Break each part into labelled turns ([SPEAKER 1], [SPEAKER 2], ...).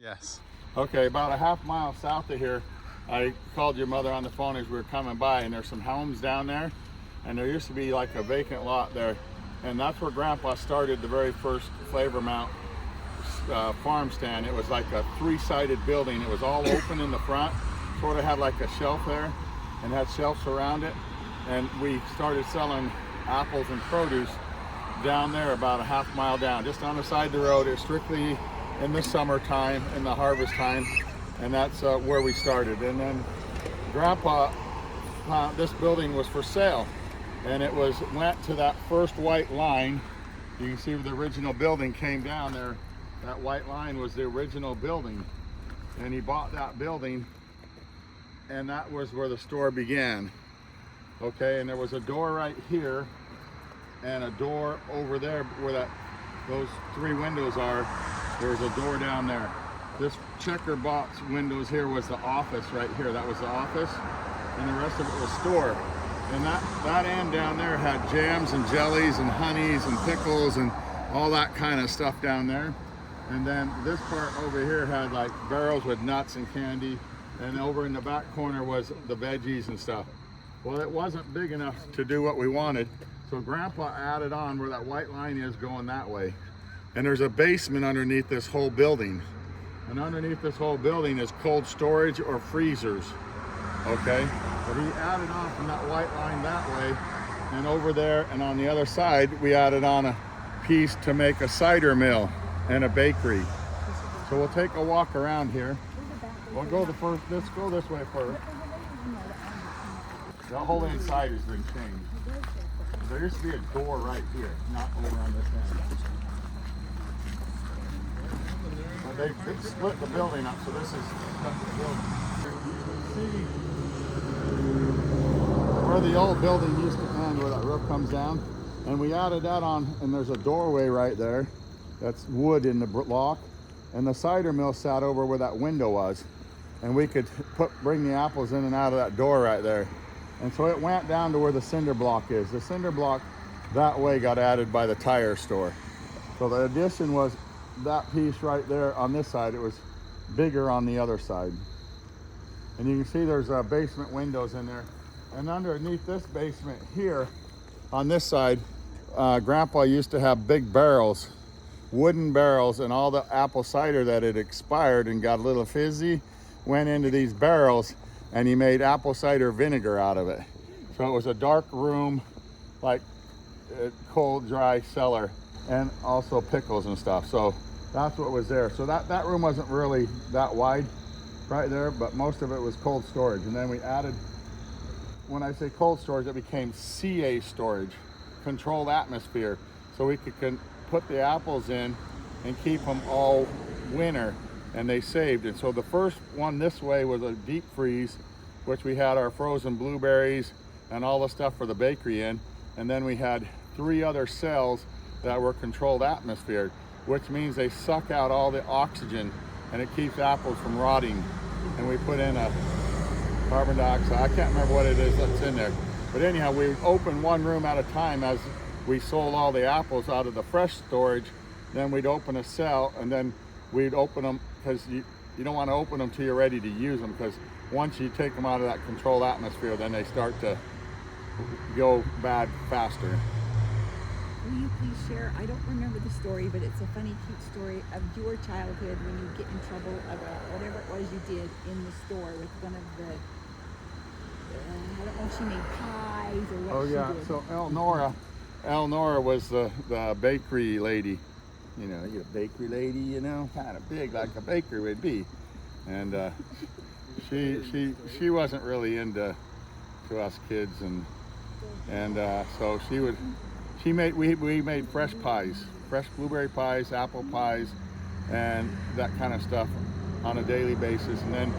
[SPEAKER 1] Yes.
[SPEAKER 2] Okay, about a half mile south of here, I called your mother on the phone as we were coming by, and there's some homes down there, and there used to be like a vacant lot there, and that's where Grandpa started the very first Flavor Mount farm stand. It was like a three-sided building. It was all open in the front, sort of had like a shelf there, and had shelves around it, and we started selling apples and produce down there about a half mile down, just on the side of the road. It's strictly in the summertime, in the harvest time, and that's where we started. And then Grandpa, this building was for sale, and it went to that first white line. You can see where the original building came down there. That white line was the original building, and he bought that building, and that was where the store began. Okay, and there was a door right here, and a door over there where those three windows are. There was a door down there. This checker box windows here was the office right here. That was the office, and the rest of it was store. And that end down there had jams and jellies and honeys and pickles and all that kind of stuff down there. And then this part over here had like barrels with nuts and candy, and over in the back corner was the veggies and stuff. Well, it wasn't big enough to do what we wanted, so Grandpa added on where that white line is going that way. And there's a basement underneath this whole building. And underneath this whole building is cold storage or freezers, okay? But he added on from that white line that way, and over there and on the other side, we added on a piece to make a cider mill and a bakery. So we'll take a walk around here. Let's go this way first. The whole inside has been changed. There used to be a door right here, not over on this end. But they split the building up, so this is the building. You can see where the old building used to end, where that roof comes down. And we added that on, and there's a doorway right there. That's wood in the block. And the cider mill sat over where that window was. And we could bring the apples in and out of that door right there. And so it went down to where the cinder block is. The cinder block that way got added by the tire store. So the addition was that piece right there on this side. It was bigger on the other side. And you can see there's basement windows in there. And underneath this basement here, on this side, Grandpa used to have big barrels, wooden barrels, and all the apple cider that had expired and got a little fizzy went into these barrels, and he made apple cider vinegar out of it. So it was a dark room, like a cold, dry cellar, and also pickles and stuff. So that's what was there. So that room wasn't really that wide right there, but most of it was cold storage. And then we added, when I say cold storage, it became CA storage, controlled atmosphere. So we could put the apples in and keep them all winter, and they saved. And so the first one this way was a deep freeze, which we had our frozen blueberries and all the stuff for the bakery in. And then we had 3 other cells that were controlled atmosphere, which means they suck out all the oxygen and it keeps apples from rotting. And we put in a carbon dioxide, I can't remember what it is that's in there. But anyhow, we opened one room at a time as we sold all the apples out of the fresh storage. Then we'd open a cell, and then we'd open them, because you don't want to open them till you're ready to use them, because once you take them out of that controlled atmosphere, then they start to go bad faster.
[SPEAKER 3] Will you please share, I don't remember the story, but it's a funny, cute story of your childhood when you get in trouble about whatever it was you did in the store with one of the, I don't know if she made pies or what she did.
[SPEAKER 2] So Elnora was the bakery lady. You know, you're a bakery lady, you know, kind of big like a bakery would be. And she wasn't really into to us kids, and so we made fresh pies, fresh blueberry pies, apple pies, and that kind of stuff on a daily basis. And then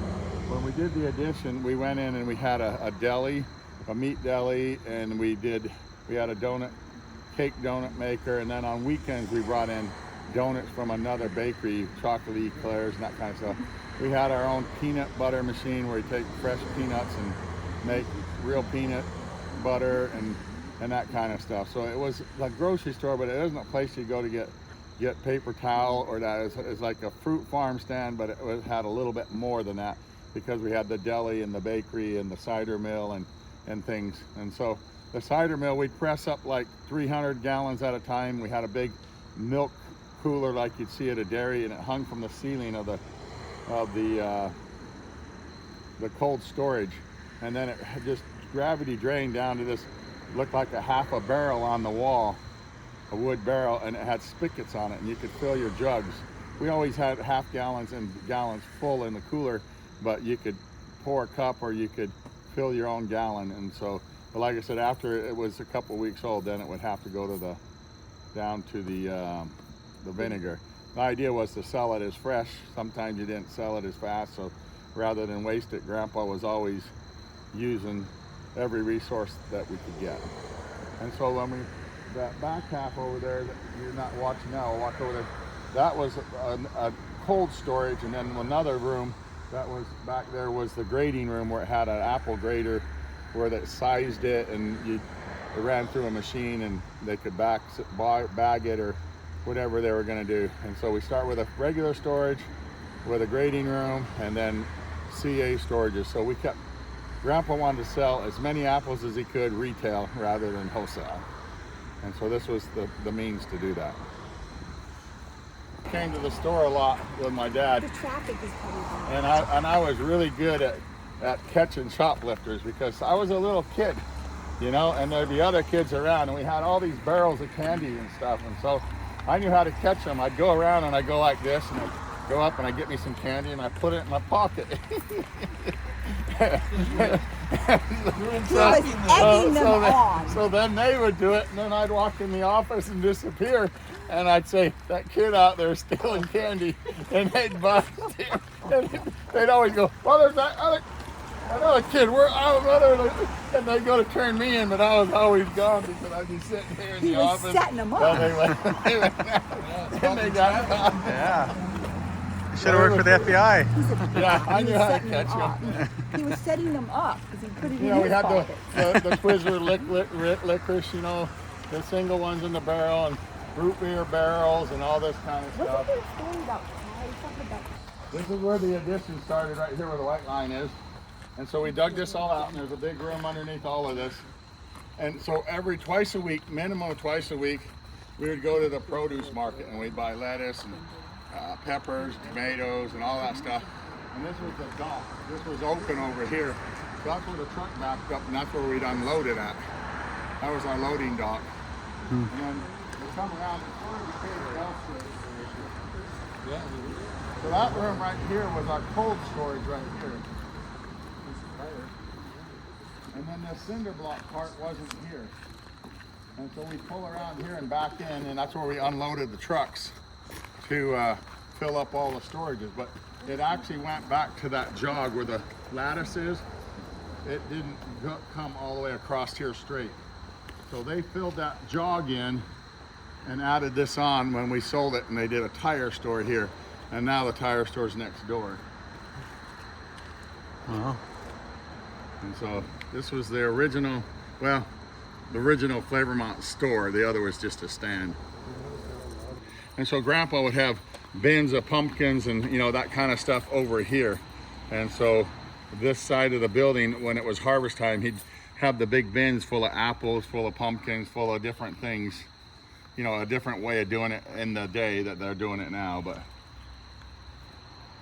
[SPEAKER 2] when we did the addition, we went in and we had a deli, a meat deli, and we had a cake donut maker, and then on weekends we brought in donuts from another bakery, chocolate eclairs and that kind of stuff. We had our own peanut butter machine where you take fresh peanuts and make real peanut butter and that kind of stuff. So it was a grocery store, but it wasn't a place you go to get get paper towel, or that is like a fruit farm stand, but it had a little bit more than that because we had the deli and the bakery and the cider mill and things. And so the cider mill, we'd press up like 300 gallons at a time. We had a big milk cooler like you'd see at a dairy, and it hung from the ceiling of the cold storage, and then it just gravity drained down to this, looked like a half a barrel on the wall, a wood barrel, and it had spigots on it, and you could fill your jugs. We always had half gallons and gallons full in the cooler, but you could pour a cup or you could fill your own gallon. And so, but like I said, after it was a couple weeks old, then it would have to go to down to the vinegar. The idea was to sell it as fresh. Sometimes you didn't sell it as fast, so rather than waste it, Grandpa was always using every resource that we could get. And so when that back half over there that you're not watching now, I'll walk over there, that was a cold storage, and then another room that was back there was the grading room, where it had an apple grader where they sized it, and it ran through a machine and they could bag it or whatever they were going to do. And so we start with a regular storage with a grading room, and then CA storages. So we kept, Grandpa wanted to sell as many apples as he could retail rather than wholesale. And so this was the means to do that. Came to the store a lot with my dad.
[SPEAKER 3] The traffic is probably bad.
[SPEAKER 2] And I was really good at catching shoplifters because I was a little kid, you know, and there'd be other kids around, and we had all these barrels of candy and stuff. And so I knew how to catch them. I'd go around and I'd go like this, and I'd go up and I'd get me some candy and I'd put it in my pocket. So then they would do it, and then I'd walk in the office and disappear, and I'd say, that kid out there stealing candy, and they'd bust him. And they'd always go, well, there's that another kid, we're out, and they'd go to turn me in, but I was always gone because I'd be sitting here in the office.
[SPEAKER 3] He was setting them up.
[SPEAKER 2] Well, they went and they got caught.
[SPEAKER 1] Yeah. You should have worked for the FBI.
[SPEAKER 2] Yeah, I knew how to catch them.
[SPEAKER 3] He was setting them up because he put it in
[SPEAKER 2] We
[SPEAKER 3] his
[SPEAKER 2] had
[SPEAKER 3] pocket.
[SPEAKER 2] the Twizzler licorice, you know, the single ones in the barrel, and root beer barrels, and all this kind of stuff.
[SPEAKER 3] Wasn't there a story about something about?
[SPEAKER 2] This is where the addition started, right here where the white line is. And so we dug this all out, and there's a big room underneath all of this. And so twice a week, minimum twice a week, we would go to the produce market, and we'd buy lettuce and peppers, tomatoes, and all that stuff. And this was the dock. This was open over here. So that's where the truck backed up, and that's where we'd unload it at. That was our loading dock. And then we come around, and sort of became the elsewhere. So that room right here was our cold storage right here. And then the cinder block part wasn't here. And so we pull around here and back in, and that's where we unloaded the trucks to fill up all the storages. But it actually went back to that jog where the lattice is. It didn't come all the way across here straight. So they filled that jog in and added this on when we sold it, and they did a tire store here. And now the tire store's next door.
[SPEAKER 1] Wow.
[SPEAKER 2] And so this was the original, well, the original Flavormont store. The other was just a stand. And so Grandpa would have bins of pumpkins and, you know, that kind of stuff over here. And so this side of the building, when it was harvest time, he'd have the big bins full of apples, full of pumpkins, full of different things. You know, a different way of doing it in the day that they're doing it now, but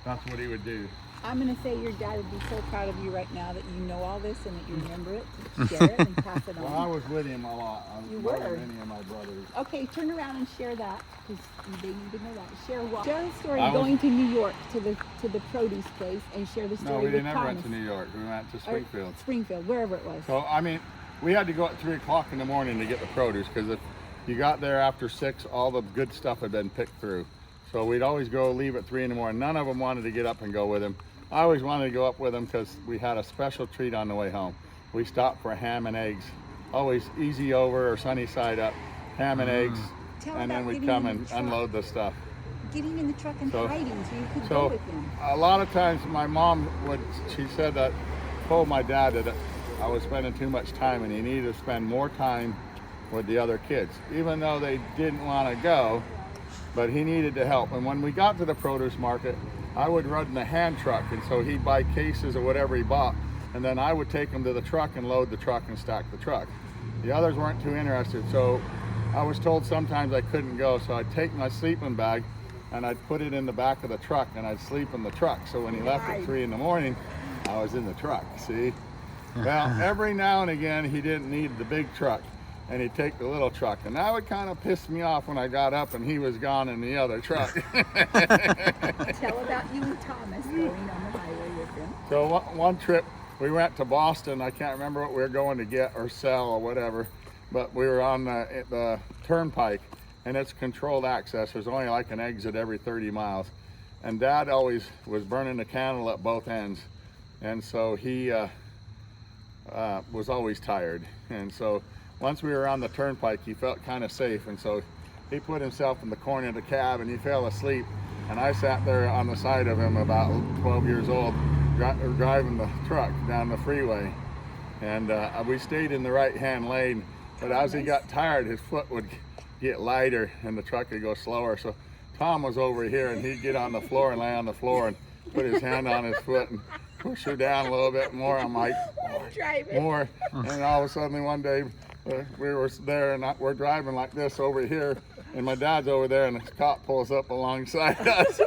[SPEAKER 2] that's what he would do.
[SPEAKER 3] I'm going to say your dad would be so proud of you right now that you know all this and that you remember it. Share it and pass it on.
[SPEAKER 2] Well, I was with him a lot.
[SPEAKER 3] You
[SPEAKER 2] more
[SPEAKER 3] were?
[SPEAKER 2] than any of my brothers.
[SPEAKER 3] Okay, turn around and share that because they need to know that. Share what? Share the story
[SPEAKER 2] I was-
[SPEAKER 3] going to New York to the produce place, and share the story
[SPEAKER 2] No, we
[SPEAKER 3] with
[SPEAKER 2] didn't ever
[SPEAKER 3] Thomas.
[SPEAKER 2] went to New York. We went to
[SPEAKER 3] Or
[SPEAKER 2] Springfield.
[SPEAKER 3] Springfield, wherever it was.
[SPEAKER 2] So, I mean, we had to go at 3 o'clock in the morning to get the produce, because if you got there after 6, all the good stuff had been picked through. So we'd always go leave at 3 in the morning. None of them wanted to get up and go with him. I always wanted to go up with him because we had a special treat on the way home. We stopped for ham and eggs, always easy over or sunny side up, ham and eggs,
[SPEAKER 3] Tell
[SPEAKER 2] and then
[SPEAKER 3] about
[SPEAKER 2] we'd
[SPEAKER 3] getting
[SPEAKER 2] come
[SPEAKER 3] in
[SPEAKER 2] and
[SPEAKER 3] the truck.
[SPEAKER 2] unload the stuff.
[SPEAKER 3] Getting in the truck and
[SPEAKER 2] So-
[SPEAKER 3] hiding so you could go
[SPEAKER 2] So
[SPEAKER 3] with him.
[SPEAKER 2] a lot of times my mom she said that, told my dad that I was spending too much time and he needed to spend more time with the other kids. Even though they didn't want to go, but he needed the help. And when we got to the produce market, I would run the hand truck, and so he'd buy cases or whatever he bought, and then I would take them to the truck and load the truck and stack the truck. The others weren't too interested, so I was told sometimes I couldn't go, so I'd take my sleeping bag and I'd put it in the back of the truck and I'd sleep in the truck. So when he left at 3 in the morning, I was in the truck, see? Well, every now and again, he didn't need the big truck and he'd take the little truck. And that would kind of piss me off when I got up and he was gone in the other truck.
[SPEAKER 3] Tell about you and Thomas going on the highway with him.
[SPEAKER 2] So one trip, we went to Boston. I can't remember what we were going to get or sell or whatever, but we were on the turnpike, and it's controlled access. There's only like an exit every 30 miles. And Dad always was burning the candle at both ends. And so he was always tired. And so once we were on the turnpike, he felt kind of safe. And so he put himself in the corner of the cab and he fell asleep. And I sat there on the side of him, about 12 years old, driving the truck down the freeway. And we stayed in the right-hand lane. But as he got tired, his foot would get lighter and the truck would go slower. So Tom was over here and he'd get on the floor and lay on the floor and put his hand on his foot and push her down a little bit more. I'm like, more. And all of a sudden one day we were there and we're driving like this over here, and my dad's over there and the cop pulls up alongside us.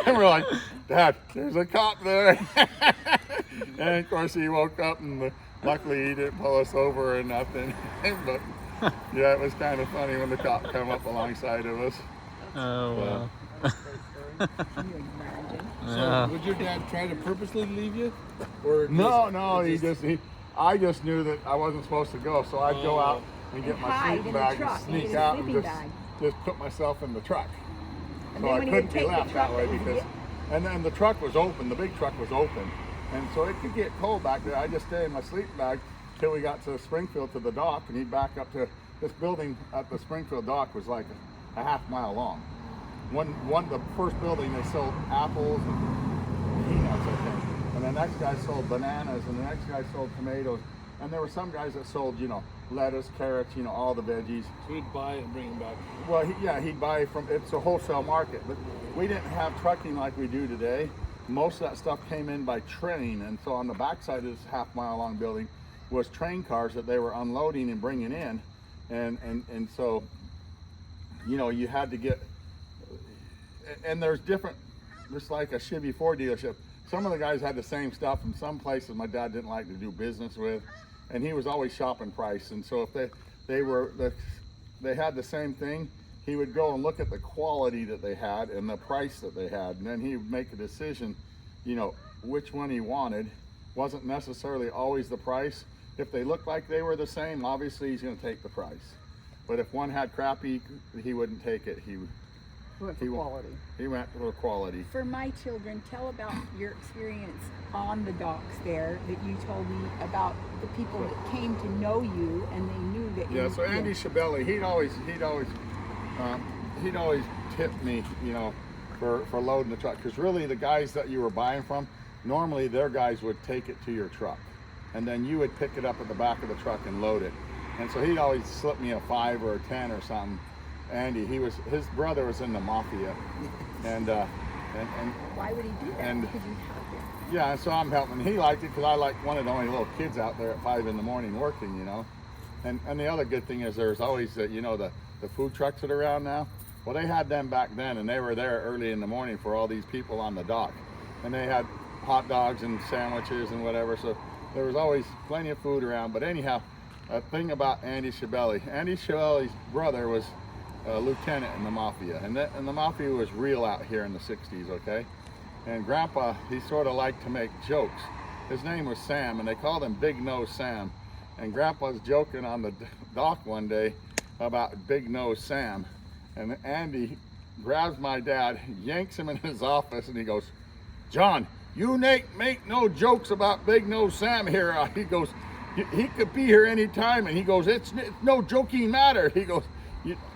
[SPEAKER 2] And we're like, Dad, there's a cop there. And of course he woke up and luckily he didn't pull us over or nothing. But yeah, it was kind of funny when the cop come up alongside of us.
[SPEAKER 1] Oh, wow.
[SPEAKER 3] Can you imagine?
[SPEAKER 4] So would your dad try to purposely leave you? Or
[SPEAKER 2] No, I just knew that I wasn't supposed to go, so I'd go out and get my
[SPEAKER 3] hide
[SPEAKER 2] sleeping
[SPEAKER 3] in the
[SPEAKER 2] bag
[SPEAKER 3] truck,
[SPEAKER 2] and sneak
[SPEAKER 3] in the
[SPEAKER 2] out and
[SPEAKER 3] sleeping bag.
[SPEAKER 2] just put myself in the truck.
[SPEAKER 3] And
[SPEAKER 2] So
[SPEAKER 3] then
[SPEAKER 2] I
[SPEAKER 3] when he
[SPEAKER 2] couldn't
[SPEAKER 3] would
[SPEAKER 2] be
[SPEAKER 3] take the
[SPEAKER 2] left
[SPEAKER 3] truck,
[SPEAKER 2] that way
[SPEAKER 3] would
[SPEAKER 2] because, and then the truck was open, the big truck was open. And so it could get cold back there. I just stay in my sleeping bag till we got to Springfield to the dock, and he'd back up to this building at the Springfield dock was like a half-mile long. The first building they sold apples and peanuts, I think. And the next guy sold bananas, and the next guy sold tomatoes. And there were some guys that sold, lettuce, carrots, all the veggies.
[SPEAKER 4] So he'd buy it and bring them back.
[SPEAKER 2] Well, he'd buy from, it's a wholesale market, but we didn't have trucking like we do today. Most of that stuff came in by train, and so on the backside of this half-mile long building was train cars that they were unloading and bringing in, and so, you had to get, and there's different, just like a Chevy Ford dealership. Some of the guys had the same stuff, and some places my dad didn't like to do business with, and he was always shopping price. And so if they had the same thing, he would go and look at the quality that they had and the price that they had, and then he would make a decision, which one he wanted. Wasn't necessarily always the price. If they looked like they were the same, obviously he's going to take the price. But if one had crappy, he wouldn't take it. He
[SPEAKER 3] went for quality.
[SPEAKER 2] He went for quality.
[SPEAKER 3] For my children, tell about your experience on the docks there that you told me about the people that came to know you and they knew that you.
[SPEAKER 2] Yeah, so Andy Shabelli, he'd always tip me, for loading the truck. Because really the guys that you were buying from, normally their guys would take it to your truck. And then you would pick it up at the back of the truck and load it. And so he'd always slip me a 5 or a 10 or something. Andy, his brother was in the mafia, and
[SPEAKER 3] why would he do that?
[SPEAKER 2] And
[SPEAKER 3] because you helped him.
[SPEAKER 2] Yeah, and so I'm helping. He liked it because I like one of the only little kids out there at 5 in the morning working, And the other good thing is there's always the food trucks that are around now. Well, they had them back then, and they were there early in the morning for all these people on the dock, and they had hot dogs and sandwiches and whatever. So there was always plenty of food around. But anyhow, a thing about Andy Shabelli. Andy Shabelli's brother was a lieutenant in the mafia, and the mafia was real out here in the 60s, okay? And Grandpa, he sort of liked to make jokes. His name was Sam, and they called him Big Nose Sam. And Grandpa's joking on the dock one day about Big Nose Sam. And Andy grabs my dad, yanks him in his office, and he goes, "John, you make no jokes about Big Nose Sam here." He goes, "He could be here any time." And he goes, it's no joking matter. He goes,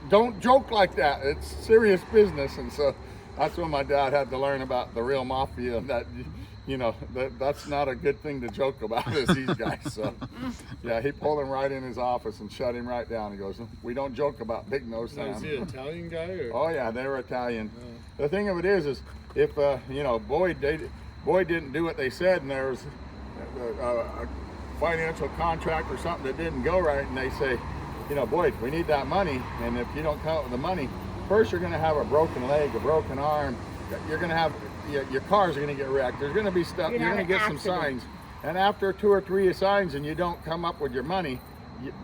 [SPEAKER 2] "Don't joke like that. It's serious business." And so that's when my dad had to learn about the real mafia, that you know, that's not a good thing to joke about as these guys. So, yeah, he pulled him right in his office and shut him right down. He goes, "We don't joke about Big Nose
[SPEAKER 4] Now,
[SPEAKER 2] Sam."
[SPEAKER 4] is he an Italian guy or?
[SPEAKER 2] Oh yeah, they were Italian. The thing of it is if you know, Boyd didn't do what they said, and there was a financial contract or something that didn't go right, and they say, you know, Boyd, we need that money, and if you don't come up with the money, first you're going to have a broken leg, a broken arm. You're going to have your cars are going to get wrecked. There's going to be stuff. You're going to get some signs, and after 2 or 3 signs, and you don't come up with your money,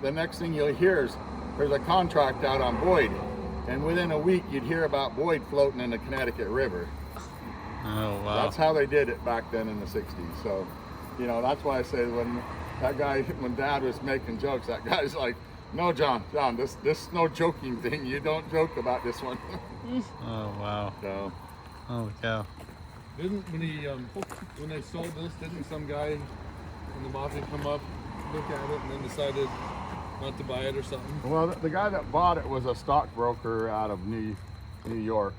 [SPEAKER 2] the next thing you'll hear is there's a contract out on Boyd, and within a week you'd hear about Boyd floating in the Connecticut River.
[SPEAKER 1] Oh wow.
[SPEAKER 2] That's how they did it back then in the 60s. So, you know, that's why I say when Dad was making jokes, that guy's like, no, John, this is no joking thing. You don't joke about this one.
[SPEAKER 1] Oh wow.
[SPEAKER 2] So,
[SPEAKER 1] Holy cow.
[SPEAKER 4] When they sold this, didn't some guy in the mafia come up, look at it, and then decided not to buy it or something?
[SPEAKER 2] well, the guy that bought it was a stockbroker out of New York,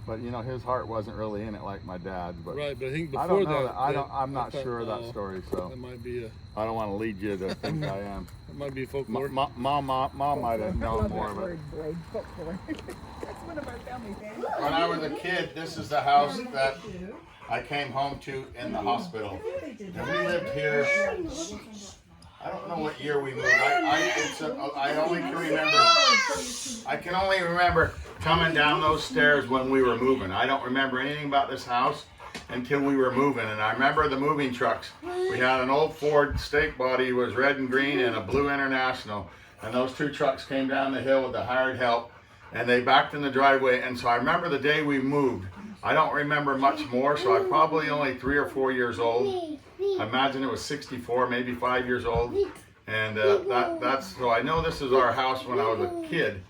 [SPEAKER 2] but you know, his heart wasn't really in it like my dad's. But
[SPEAKER 4] Right, but I think
[SPEAKER 2] I
[SPEAKER 4] before
[SPEAKER 2] don't know
[SPEAKER 4] that,
[SPEAKER 2] I'm not
[SPEAKER 4] thought,
[SPEAKER 2] sure of that story, so
[SPEAKER 4] that might be
[SPEAKER 2] I don't want to lead you to think I am.
[SPEAKER 4] folklore.
[SPEAKER 2] Mom might have
[SPEAKER 3] I
[SPEAKER 2] known
[SPEAKER 3] love
[SPEAKER 2] more
[SPEAKER 3] that
[SPEAKER 2] of it.
[SPEAKER 3] word, Boyd. Folklore. That's one of our family things.
[SPEAKER 2] When I was a kid, this is the house that I came home to in the hospital. And we lived here, I don't know what year we moved. I can only remember coming down those stairs when we were moving. I don't remember anything about this house until we were moving. And I remember the moving trucks. We had an old Ford stake body, it was red and green, and a blue International. And those two trucks came down the hill with the hired help, and they backed in the driveway. And so I remember the day we moved. I don't remember much more, so I'm probably only 3 or 4 years old. I imagine it was 64, maybe 5 years old. And that's so I know this is our house when I was a kid,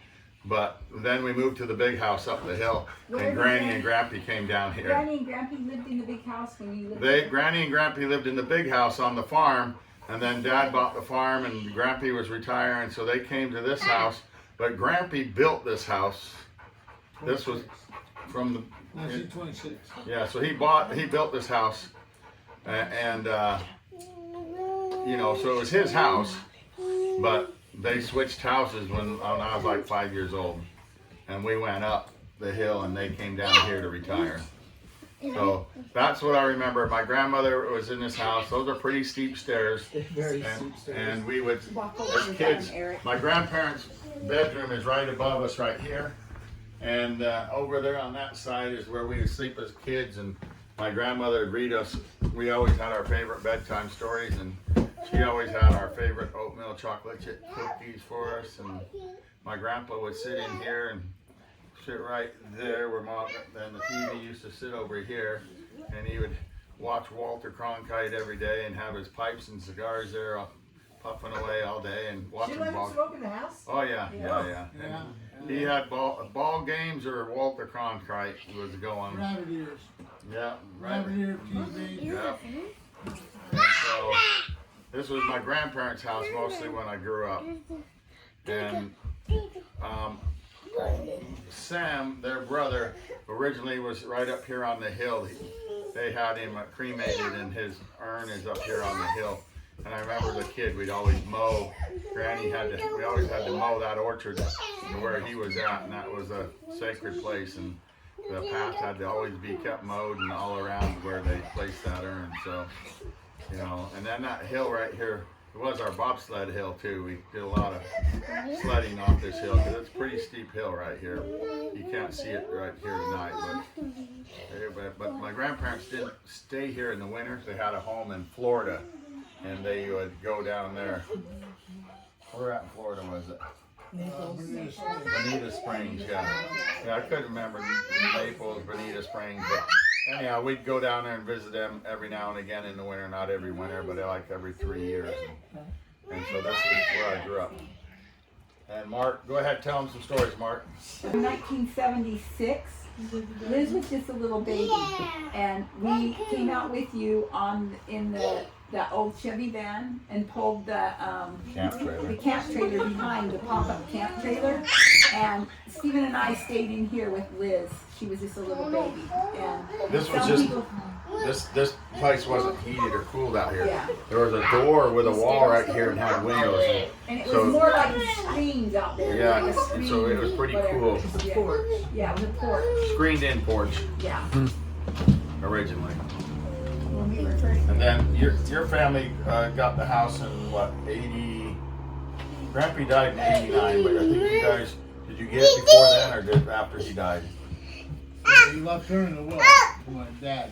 [SPEAKER 2] but then we moved to the big house up the hill, and Granny and Grampy came down here.
[SPEAKER 3] Granny and Grampy lived in the big house when you lived there?
[SPEAKER 2] Granny and Grampy lived in the big house on the farm, and then Dad bought the farm, and Grampy was retiring, so they came to this house. But Grampy built this house. This was from the
[SPEAKER 4] 1926.
[SPEAKER 2] yeah, so he built this house, and you know, so it was his house, but they switched houses when I was like 5 years old, and we went up the hill and they came down here to retire. So that's what I remember. My grandmother was in this house. Those are pretty steep stairs, and we would, as kids, my grandparents' bedroom is right above us right here. And over there on that side is where we would sleep as kids, and my grandmother would read us. We always had our favorite bedtime stories, and she always had our favorite oatmeal chocolate chip cookies for us. And my grandpa would sit in here and sit right there where Mom, then the TV used to sit over here, and he would watch Walter Cronkite every day and have his pipes and cigars there puffing away all day and watching ball.
[SPEAKER 5] Smoke in the house?
[SPEAKER 2] Oh yeah. And he had ball games or Walter Cronkite was going.
[SPEAKER 5] Rabbit ears.
[SPEAKER 2] Yeah,
[SPEAKER 5] Rabbit ear TV.
[SPEAKER 2] yeah. And so this was my grandparents' house mostly when I grew up. And Sam, their brother, originally was right up here on the hill. They had him cremated, and his urn is up here on the hill. And I remember as a kid, we'd always mow. We always had to mow that orchard to where he was at, and that was a sacred place. And the path had to always be kept mowed and all around where they placed that urn. So, you know, and then that hill right here, it was our bobsled hill too. We did a lot of sledding off this hill because it's a pretty steep hill right here. You can't see it right here tonight, but my grandparents didn't stay here in the winters. They had a home in Florida, and they would go down there. Where at in Florida was it? Bonita Springs, yeah. I couldn't remember Naples, Bonita Springs, but anyhow, we'd go down there and visit them every now and again in the winter, not every winter, but like every 3 years. And so this is where I grew up. And Mark, go ahead, tell them some stories, Mark.
[SPEAKER 3] In 1976, Liz was just a little baby, and we came out with you in the old Chevy van and pulled the camp trailer behind, the pop-up camp trailer. And Stephen and I stayed in here with Liz. She was just a little baby. And
[SPEAKER 2] This was just this place wasn't heated or cooled out here.
[SPEAKER 3] Yeah.
[SPEAKER 2] There was a door with a wall right here and had windows.
[SPEAKER 3] And it was
[SPEAKER 2] So-
[SPEAKER 3] more like screens out there.
[SPEAKER 2] Yeah,
[SPEAKER 3] like a
[SPEAKER 2] and so it was pretty
[SPEAKER 3] whatever.
[SPEAKER 2] cool.
[SPEAKER 3] It was a porch. Yeah, it was a porch.
[SPEAKER 2] Screened in porch
[SPEAKER 3] Yeah.
[SPEAKER 2] originally.
[SPEAKER 3] When we were first.
[SPEAKER 2] And then your family got the house in what, 80? Grampy died in 89, but I think you guys, did you get it before then or did after he died?
[SPEAKER 5] He left her in the will to my dad.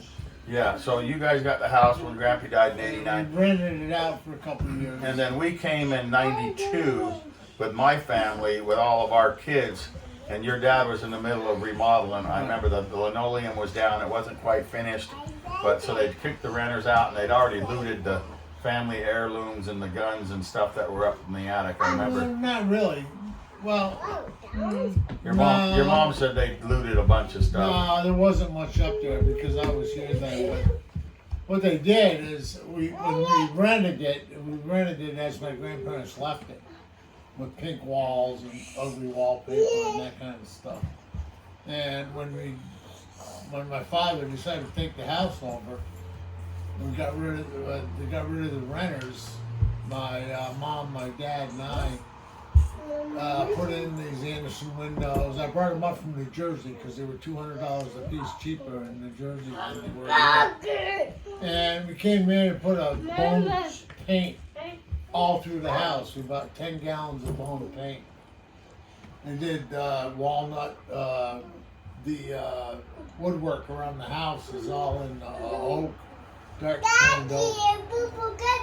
[SPEAKER 2] Yeah, so you guys got the house when Grampy died in
[SPEAKER 5] We
[SPEAKER 2] 89.
[SPEAKER 5] rented it out for a couple of years.
[SPEAKER 2] And then we came in 92 with my family, with all of our kids, and your dad was in the middle of remodeling. I remember the linoleum was down, it wasn't quite finished, but so they'd kicked the renters out and they'd already looted the family heirlooms and the guns and stuff that were up in the attic, I
[SPEAKER 5] Well,
[SPEAKER 2] remember.
[SPEAKER 5] not really. Well,
[SPEAKER 2] Your mom said they looted a bunch of stuff.
[SPEAKER 5] no, there wasn't much up there because I was here then. But what they did is when we rented it as my grandparents left it, with pink walls and ugly wallpaper and that kind of stuff. And when my father decided to take the house over, we got rid of the renters. My mom, my dad, and I put in these Anderson windows. I brought them up from New Jersey because they were $200 a piece cheaper in New Jersey than they were here. And we came in and put a bone paint all through the house. We bought 10 gallons of bone paint. And did walnut. The woodwork around the house is all in oak, dark toned oak.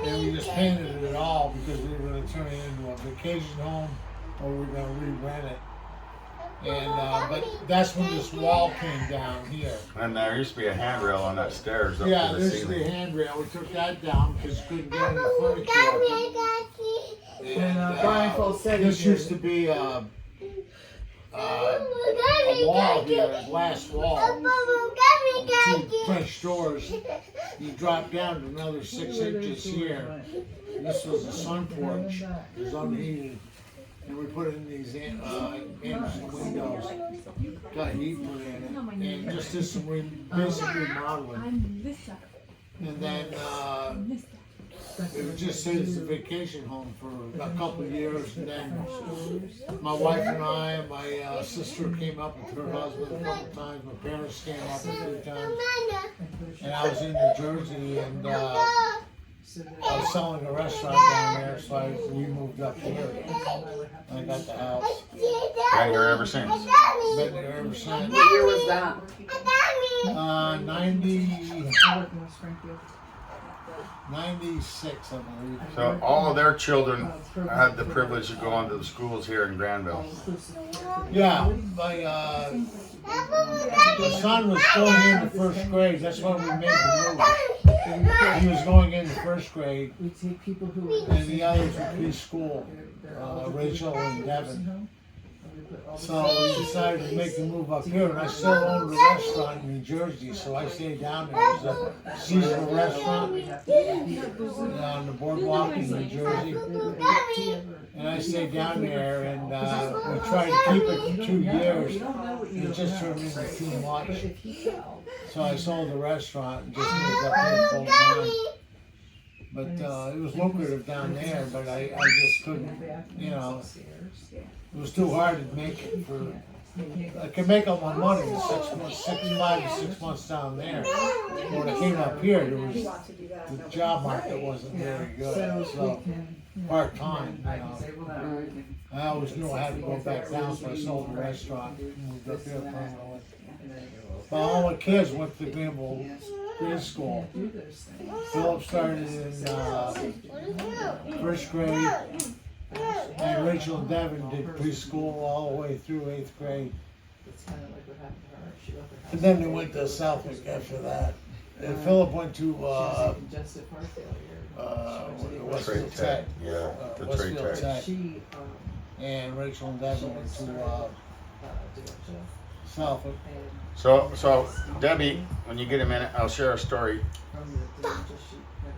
[SPEAKER 5] And we just painted it all because we were going to turn it into a vacation home or we were going to re-rent it. And but that's when this wall came down here.
[SPEAKER 2] And there used to be a handrail on that stairs up
[SPEAKER 5] Yeah,
[SPEAKER 2] to the
[SPEAKER 5] this is the
[SPEAKER 2] ceiling.
[SPEAKER 5] handrail. We took that down because we couldn't get any furniture up. And
[SPEAKER 3] Granville said he
[SPEAKER 5] this
[SPEAKER 3] did.
[SPEAKER 5] used to be a wall here, a glass wall. Two French doors. You drop down to another 6 inches here. This was a sun porch. It was unheated. And we put in these Anderson windows. Got heat put in it. And just did some basic remodeling. And then it was just stayed as a vacation home for a couple of years. And then my wife and I and my sister came up with her husband a couple times. My parents came up a few times. And I was in New Jersey and I was selling a restaurant down there, so we moved up here. And I got the house.
[SPEAKER 2] Been here ever since.
[SPEAKER 5] Been there ever since.
[SPEAKER 3] What year was that?
[SPEAKER 5] 96, I believe.
[SPEAKER 2] So all of their children had the privilege of going to the schools here in Granville.
[SPEAKER 5] Yeah, my son was going in the first grade. That's when we made the move. He was going in the first grade, and the others were preschool, Rachel and Devin. So we decided to make the move up here, and I still owned a restaurant in New Jersey, so I stayed down there. It was a seasonal restaurant on the boardwalk in New Jersey. And I stayed down there, and we tried to keep it for 2 years, and it just turned into too much. So I sold the restaurant and just moved up here full time. But it was lucrative down there, but I just couldn't, you know. It was too hard to make it for. I could make all my money in 6 months, 5 to 6 months down there. But when I came up here, the job market wasn't very good, so part time. You know. I always knew I had to go back down, so I sold the restaurant and moved up here permanently. But all my kids went to Granville preschool. Philip started in first grade. And Rachel and Devin did preschool all the way through 8th grade. And then they went to Southwick after that. And Philip went to Westfield Tech.
[SPEAKER 2] Yeah, the trade
[SPEAKER 5] Westfield
[SPEAKER 2] tech.
[SPEAKER 5] Tech. And Rachel and Devin went to Southwick.
[SPEAKER 2] So Debbie, when you get a minute, I'll share a story.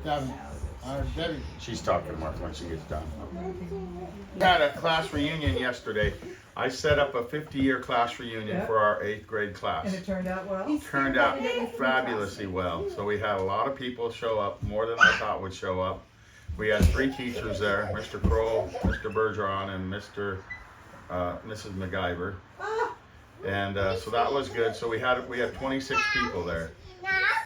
[SPEAKER 5] Debbie.
[SPEAKER 2] She's talking more when she gets done. We had a class reunion yesterday I set up a 50-year class reunion for our 8th grade class.
[SPEAKER 6] And it turned out well?
[SPEAKER 2] Turned out fabulously well. So we had a lot of people show up, more than I thought would show up. We had 3 teachers there, Mr. Kroll, Mr. Bergeron, and Mrs. MacGyver. And so that was good. So we had 26 people there.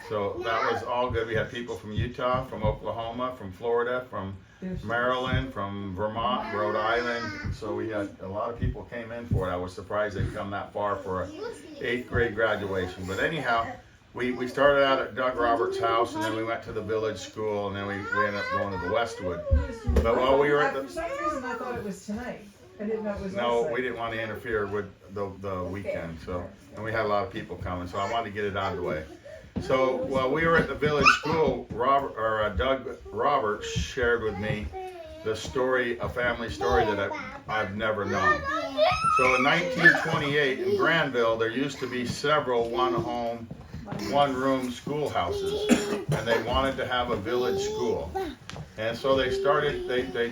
[SPEAKER 2] So that was all good. We had people from Utah, from Oklahoma, from Florida, from Maryland, from Vermont, Rhode Island. So we had a lot of people came in for it. I was surprised they'd come that far for a 8th grade graduation. But anyhow, we started out at Doug Roberts' house, and then we went to the village school, and then we ended up going to the Westwood. But while we were at
[SPEAKER 6] For some reason, I thought it was tonight. I didn't know it was
[SPEAKER 2] no,
[SPEAKER 6] outside.
[SPEAKER 2] we didn't want to interfere with the weekend. So, and we had a lot of people coming, so I wanted to get it out of the way. So while we were at the village school, Doug Roberts shared with me the story, a family story that I've never known. So in 1928 in Granville, there used to be several one-home, one-room schoolhouses, and they wanted to have a village school. And so they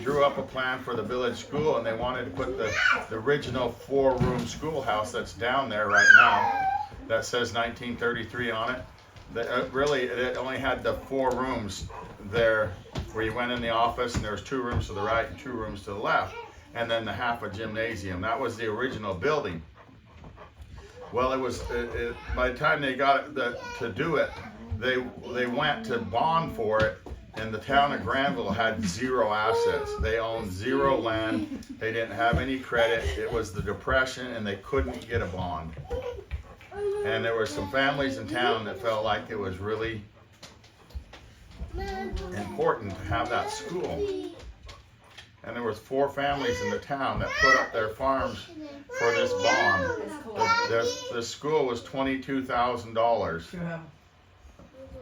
[SPEAKER 2] drew up a plan for the village school, and they wanted to put the original 4-room schoolhouse that's down there right now, that says 1933 on it. Really, it only had the 4 rooms there where you went in the office, and there was 2 rooms to the right and 2 rooms to the left, and then the half a gymnasium. That was the original building. Well, by the time they got it to do it, they went to bond for it, and the town of Granville had 0 assets. They owned 0 land. They didn't have any credit. It was the Depression, and they couldn't get a bond. And there were some families in town that felt like it was really important to have that school. And there was 4 families in the town that put up their farms for this bond. The school was $22,000.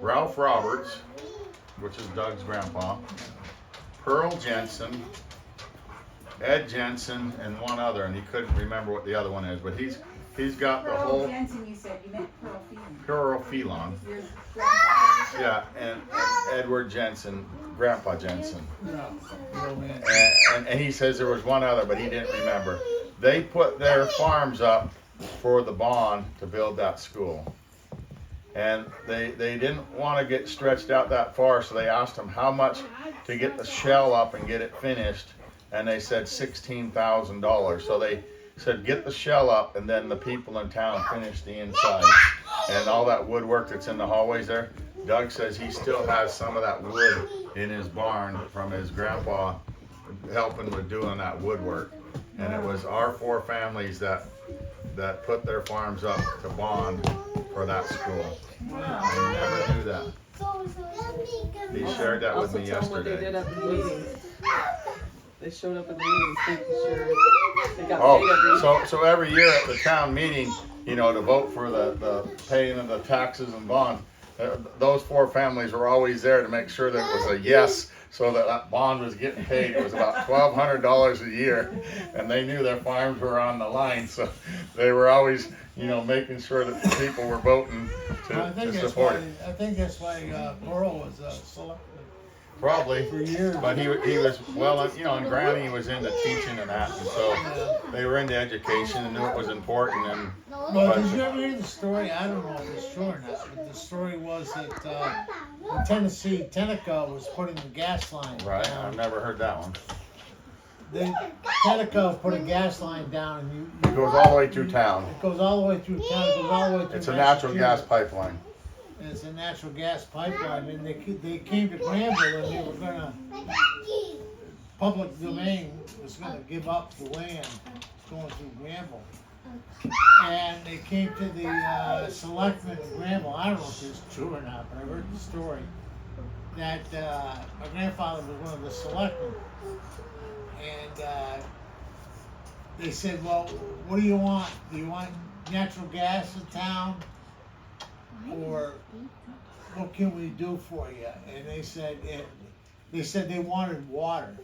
[SPEAKER 2] Ralph Roberts, which is Doug's grandpa, Pearl Jensen, Ed Jensen, and one other, and he couldn't remember what the other one is, but he's got the whole.
[SPEAKER 3] Pearl Jensen, you said. You meant Pearl Phelon.
[SPEAKER 2] Pearl Phelon.
[SPEAKER 3] Your grandpa.
[SPEAKER 2] Yeah, and Edward Jensen, Grandpa Jensen. And he says there was one other, but he didn't remember. They put their farms up for the bond to build that school. And they didn't want to get stretched out that far, so they asked them how much to get the shell up and get it finished. And they said $16,000. So they said, get the shell up, and then the people in town finish the inside. And all that woodwork that's in the hallways there, Doug says he still has some of that wood in his barn from his grandpa helping with doing that woodwork. And it was our 4 families that put their farms up to bond for that school. I never knew that. He shared that with me
[SPEAKER 7] Also tell them what they did
[SPEAKER 2] yesterday.
[SPEAKER 7] at the meetings. They showed up at the meetings making sure they got paid every
[SPEAKER 2] So every year at the town meeting, to vote for the paying of the taxes and bond, those 4 families were always there to make sure that it was a yes, so that bond was getting paid. It was about $1,200 a year, and they knew their farms were on the line, so they were always, making sure that the people were voting to support it.
[SPEAKER 5] I think that's why Pearl was selected.
[SPEAKER 2] Probably,
[SPEAKER 5] For years.
[SPEAKER 2] but he was well, and Granny was into teaching and that, and so they were into education and knew it was important. And
[SPEAKER 5] Well, did you ever hear the story? I don't know if it's true or not, but the story was that in Tennessee, Tenneco was putting the gas line
[SPEAKER 2] right,
[SPEAKER 5] down.
[SPEAKER 2] I've never heard that one.
[SPEAKER 5] Tenneco put a gas line down, and
[SPEAKER 2] It goes all the way through town.
[SPEAKER 5] it goes all the way through town. It goes all the way through.
[SPEAKER 2] It's a natural gas pipeline.
[SPEAKER 5] And it's a natural gas pipeline, and they came to Granville, and they were gonna public domain was gonna give up the land going through Granville. And they came to the selectmen of Granville. I don't know if it's true or not, but I heard the story that my grandfather was one of the selectmen, and they said, "Well, what do you want? Do you want natural gas in town, or what can we do for you?" And they said they wanted water.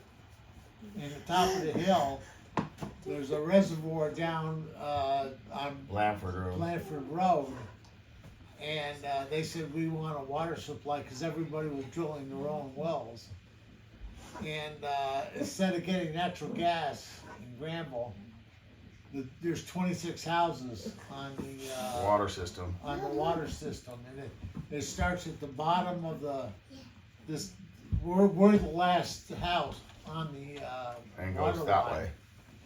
[SPEAKER 5] And the top of the hill, there's a reservoir down on
[SPEAKER 2] Blanford Road.
[SPEAKER 5] Road, and they said we want a water supply because everybody was drilling their own wells. And instead of getting natural gas in Granville, there's 26 houses on the
[SPEAKER 2] Water system.
[SPEAKER 5] on the water system, and it starts at the bottom of we're the last house on the
[SPEAKER 2] And
[SPEAKER 5] water
[SPEAKER 2] goes that
[SPEAKER 5] line.
[SPEAKER 2] way.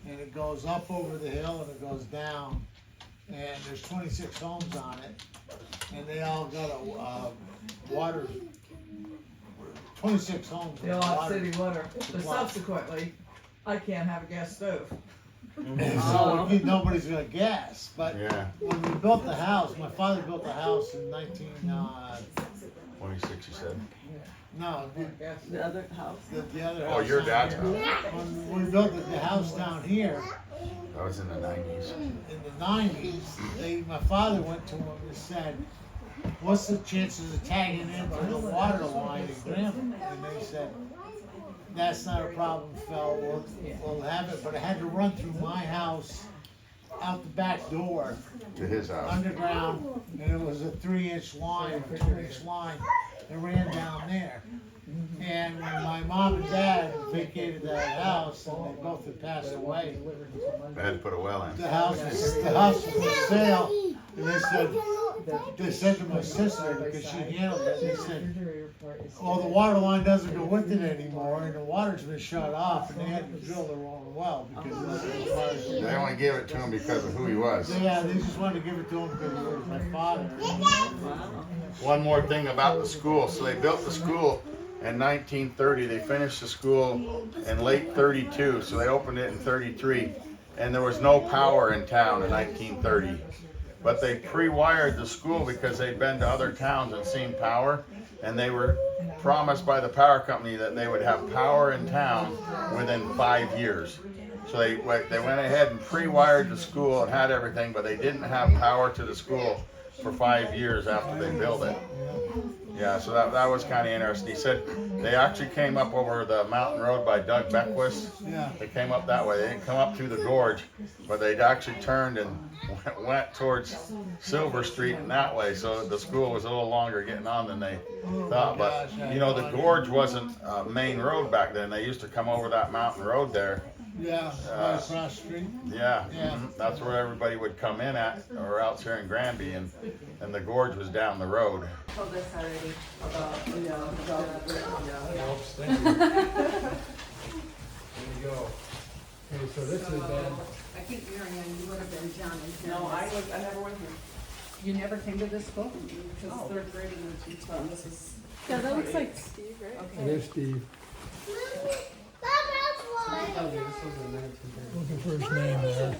[SPEAKER 5] And it goes up over the hill and it goes down, and there's 26 homes on it, and they all got a water. 26 homes.
[SPEAKER 6] They
[SPEAKER 5] with
[SPEAKER 6] all have
[SPEAKER 5] water.
[SPEAKER 6] city water, but
[SPEAKER 5] supply.
[SPEAKER 6] subsequently, I can't have a gas stove.
[SPEAKER 5] So nobody's gonna guess, but
[SPEAKER 2] Yeah.
[SPEAKER 5] when we built the house, my father built the house in
[SPEAKER 2] 26, you said.
[SPEAKER 7] The other house.
[SPEAKER 5] the other house.
[SPEAKER 2] Oh, your
[SPEAKER 5] down
[SPEAKER 2] dad's
[SPEAKER 5] here.
[SPEAKER 2] house.
[SPEAKER 5] When we built the house down here
[SPEAKER 2] That was in the 90s.
[SPEAKER 5] in the 90s, my father went to him and said, "What's the chances of tagging into the water line in Granville?" And they said, "That's not a problem, Phil. We'll have it." But it had to run through my house, out the back door,
[SPEAKER 2] To his house.
[SPEAKER 5] underground, and it was a 3-inch line, 2-inch line. It ran down there. And when my mom and dad vacated that house, and they both had passed away,
[SPEAKER 2] They had to put a well in.
[SPEAKER 5] the house was for sale. And they said to my sister, because she handled it, they said, "Well, the water line doesn't go with it anymore, and the water's been shut off, and they had to drill their own well because of the
[SPEAKER 2] They only gave it to him because of who he was.
[SPEAKER 5] Yeah, they just wanted to give it to him because it was my father."
[SPEAKER 2] One more thing about the school. So they built the school in 1930. They finished the school in late 32. So they opened it in 33. And there was no power in town in 1930. But they pre-wired the school because they'd been to other towns and seen power. And they were promised by the power company that they would have power in town within 5 years. So they went ahead and pre-wired the school and had everything, but they didn't have power to the school for 5 years after they built it. Yeah, so that was kind of interesting. He said they actually came up over the mountain road by Doug Beckwith.
[SPEAKER 5] Yeah.
[SPEAKER 2] They came up that way. They didn't come up through the gorge, but they'd actually turned and went towards Silver Street and that way. So the school was a little longer getting on than they thought. But you know, the gorge wasn't a main road back then. They used to come over that mountain road there.
[SPEAKER 5] Yeah, right across the street.
[SPEAKER 2] Yeah,
[SPEAKER 5] Yeah.
[SPEAKER 2] That's where everybody would come in at, or else here in Granby, and the gorge was down the road.
[SPEAKER 7] Told us already about,
[SPEAKER 4] Helps, thank you. There you go. Okay, so this is then,
[SPEAKER 3] I think Marianne, you would have been John and
[SPEAKER 7] No, I never went here.
[SPEAKER 3] You never came to this school?
[SPEAKER 7] Because third grade in the Phelon. This is.
[SPEAKER 3] Yeah, that looks like Steve, right?
[SPEAKER 4] there's Steve.
[SPEAKER 7] Oh, this was in 1930.
[SPEAKER 4] Looking for his name there.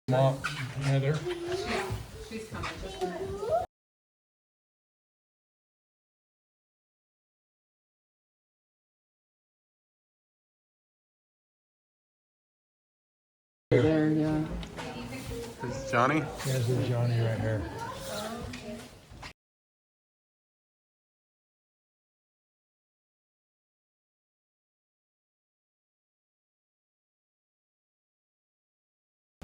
[SPEAKER 4] Mom, Heather.
[SPEAKER 3] She's coming.
[SPEAKER 7] There, yeah.
[SPEAKER 1] This is Johnny.
[SPEAKER 4] There's Johnny right here.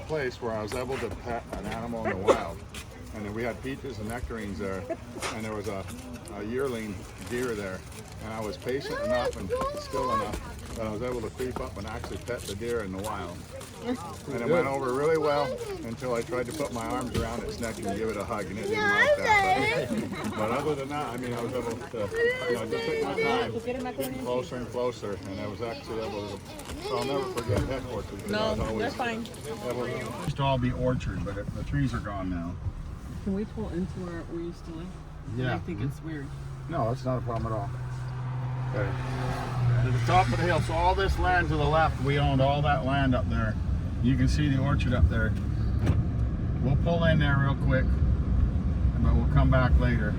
[SPEAKER 2] Place where I was able to pet an animal in the wild. And then we had peaches and nectarines there, and there was a yearling deer there. And I was patient enough and still enough that I was able to creep up and actually pet the deer in the wild. And it went over really well until I tried to put my arms around its neck and give it a hug, and it didn't like that. But other than that, I mean, I was able to, just take my time, getting closer and closer, and I was actually able to. So I'll never forget headquarters.
[SPEAKER 3] No, they're fine.
[SPEAKER 2] It used to all be orchard, but the trees are gone now.
[SPEAKER 7] Can we pull into where we used to live?
[SPEAKER 2] Yeah.
[SPEAKER 7] I think it's weird.
[SPEAKER 2] No, it's not a problem at all. Okay. To the top of the hill, so all this land to the left, we owned all that land up there. You can see the orchard up there. We'll pull in there real quick, but we'll come back later.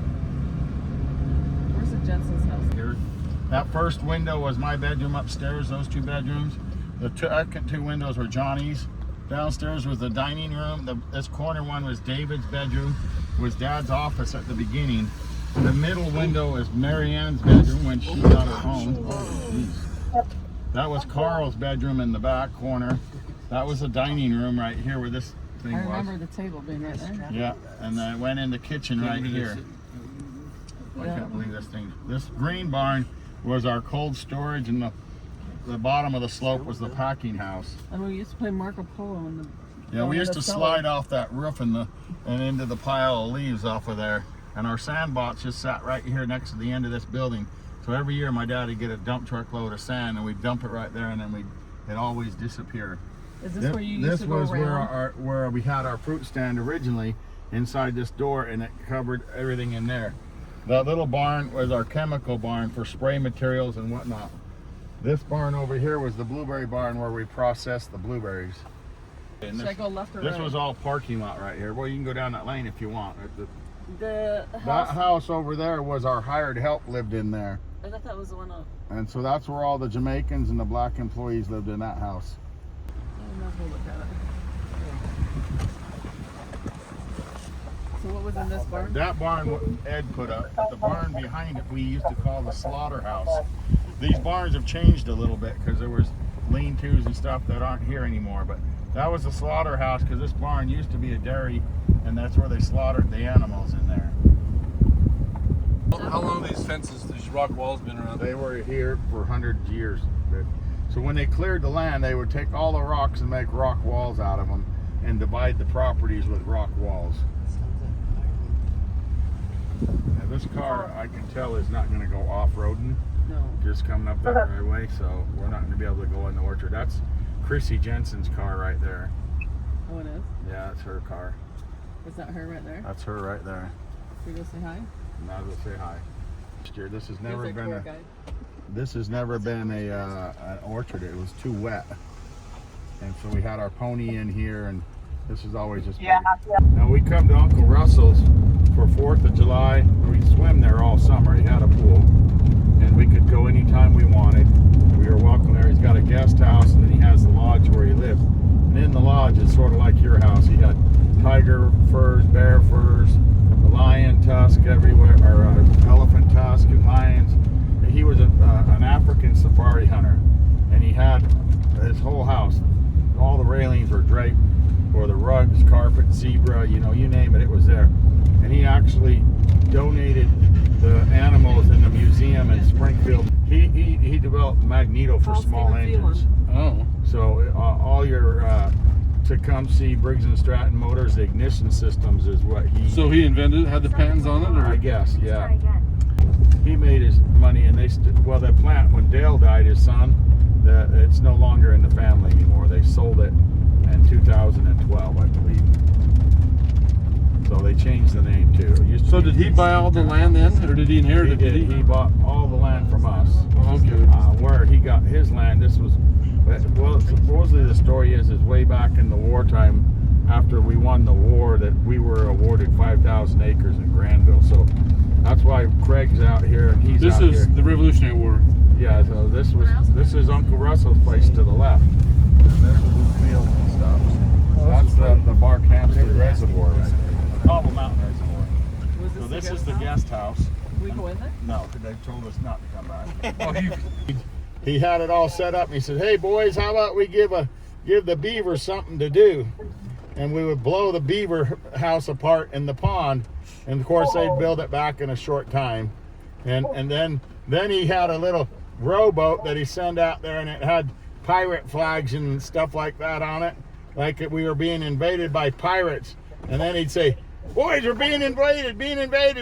[SPEAKER 7] Where's the Jensen's house?
[SPEAKER 2] Here. That first window was my bedroom upstairs, those 2 bedrooms. The second 2 windows were Johnny's. Downstairs was the dining room. This corner one was David's bedroom, was Dad's office at the beginning. The middle window is Marianne's bedroom when she got her home. Oh, That was Carl's bedroom in the back corner. That was the dining room right here where this thing
[SPEAKER 7] I
[SPEAKER 2] was.
[SPEAKER 7] remember the table being right there.
[SPEAKER 2] Yeah, and then I went in the kitchen right here. I can't believe this thing. This green barn was our cold storage, and the bottom of the slope was the packing house.
[SPEAKER 7] And we used to play Marco Polo in the.
[SPEAKER 2] Yeah, we used to slide off that roof and into the pile of leaves off of there. And our sandbox just sat right here next to the end of this building. So every year my dad would get a dump truck load of sand, and we'd dump it right there, and then it'd always disappear.
[SPEAKER 7] Is this where you used to go around?
[SPEAKER 2] This was where we had our fruit stand originally, inside this door, and it covered everything in there. That little barn was our chemical barn for spray materials and whatnot. This barn over here was the blueberry barn where we processed the blueberries. And
[SPEAKER 7] Should I go left or right?
[SPEAKER 2] this was all parking lot right here. Well, you can go down that lane if you want.
[SPEAKER 7] The house.
[SPEAKER 2] That house over there was our hired help lived in there.
[SPEAKER 7] I thought that was the one up.
[SPEAKER 2] And so that's where all the Jamaicans and the black employees lived in that house.
[SPEAKER 7] I might as well look at it. So what was in this barn?
[SPEAKER 2] That barn Ed put up. But the barn behind it we used to call the slaughterhouse. These barns have changed a little bit because there was lean-tos and stuff that aren't here anymore. But that was the slaughterhouse because this barn used to be a dairy, and that's where they slaughtered the animals in there.
[SPEAKER 4] How long have these fences, these rock walls been around?
[SPEAKER 2] They were here for 100 years. So when they cleared the land, they would take all the rocks and make rock walls out of them and divide the properties with rock walls. Now this car, I can tell, is not going to go off-roading.
[SPEAKER 7] No.
[SPEAKER 2] Just coming up that driveway, so we're not going to be able to go in the orchard. That's Chrissy Jensen's car right there.
[SPEAKER 7] Oh, it is?
[SPEAKER 2] Yeah, that's her car.
[SPEAKER 7] Is that her right there?
[SPEAKER 2] That's her right there.
[SPEAKER 7] Should we go say hi?
[SPEAKER 2] Might as well say hi. This has never
[SPEAKER 7] He's a
[SPEAKER 2] been
[SPEAKER 7] tour
[SPEAKER 2] a.
[SPEAKER 7] guide.
[SPEAKER 2] This has never been an orchard. It was too wet, and so we had our pony in here, and this is always just. Yeah. Now we come to Uncle Russell's for 4th of July. We swim there all summer. He had a pool, and we could go anytime we wanted. We were welcome there. He's got a guest house, and then he has the lodge where he lived. And in the lodge, it's sort of like your house. He had tiger furs, bear furs, lion tusk everywhere, or elephant tusk and lions. He was an African safari hunter, and he had his whole house. All the railings were draped, or the rugs, carpet, zebra, you know, you name it, it was there. And he actually donated the animals in the museum in Springfield. He developed magneto for small engines.
[SPEAKER 4] Oh.
[SPEAKER 2] So all your Tecumseh, Briggs & Stratton motors, the ignition systems is what he...
[SPEAKER 4] So he invented it, had the patents on it? Or?
[SPEAKER 2] I guess, yeah. He made his money, and well, the plant, when Dale died, his son, it's no longer in the family anymore. They sold it in 2012, I believe. So they changed the name too. It used to
[SPEAKER 4] So
[SPEAKER 2] be-
[SPEAKER 4] did he buy all the land then, or did he inherit
[SPEAKER 2] He
[SPEAKER 4] it?
[SPEAKER 2] did. He bought all the land from us.
[SPEAKER 4] Oh, okay.
[SPEAKER 2] Where he got his land, this was, well, supposedly the story is way back in the wartime, after we won the war, that we were awarded 5,000 acres in Granville. So that's why Craig's out here and he's
[SPEAKER 4] This
[SPEAKER 2] out
[SPEAKER 4] is
[SPEAKER 2] here.
[SPEAKER 4] the Revolutionary War.
[SPEAKER 2] Yeah, so this is Uncle Russell's place to the left. And this is his field and stuff. That's the Barkhamsted Reservoir right there. Cobble Mountain Reservoir.
[SPEAKER 7] Was
[SPEAKER 2] So
[SPEAKER 7] this
[SPEAKER 2] this is the guest house.
[SPEAKER 7] We go in there?
[SPEAKER 2] No, they told us not to come back. He had it all set up and he said, "Hey boys, how about we give the beavers something to do?" And we would blow the beaver house apart in the pond, and of course they'd build it back in a short time. And then he had a little rowboat that he sent out there, and it had pirate flags and stuff like that on it, like we were being invaded by pirates. And then he'd say, "Boys, we're being invaded,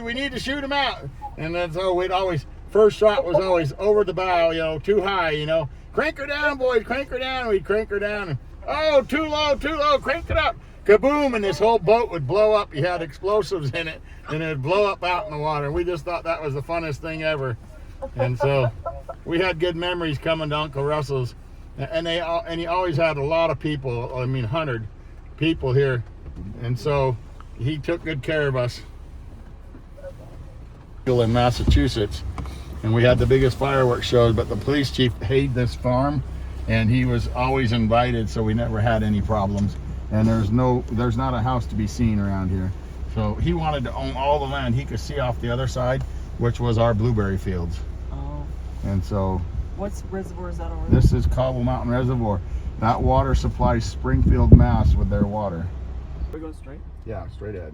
[SPEAKER 2] we need to shoot them out." And then so we'd always, first shot was always over the bow, you know, too high, you know. "Crank her down, boys, crank her down." And we'd crank her down, and "Oh, too low, crank it up." Kaboom, and this whole boat would blow up. He had explosives in it, and it would blow up out in the water. We just thought that was the funnest thing ever. And so we had good memories coming to Uncle Russell's. And he always had a lot of people, 100 people here. And so he took good care of us. In Massachusetts, and we had the biggest fireworks shows, but the police chief hated this farm, and he was always invited, so we never had any problems. And there's not a house to be seen around here. So he wanted to own all the land he could see off the other side, which was our blueberry fields.
[SPEAKER 7] Oh.
[SPEAKER 2] And so
[SPEAKER 7] What's reservoir is that over?
[SPEAKER 2] This is Cobble Mountain Reservoir. That water supplies Springfield, Mass with their water.
[SPEAKER 7] We're going straight.
[SPEAKER 2] Yeah, straight ahead.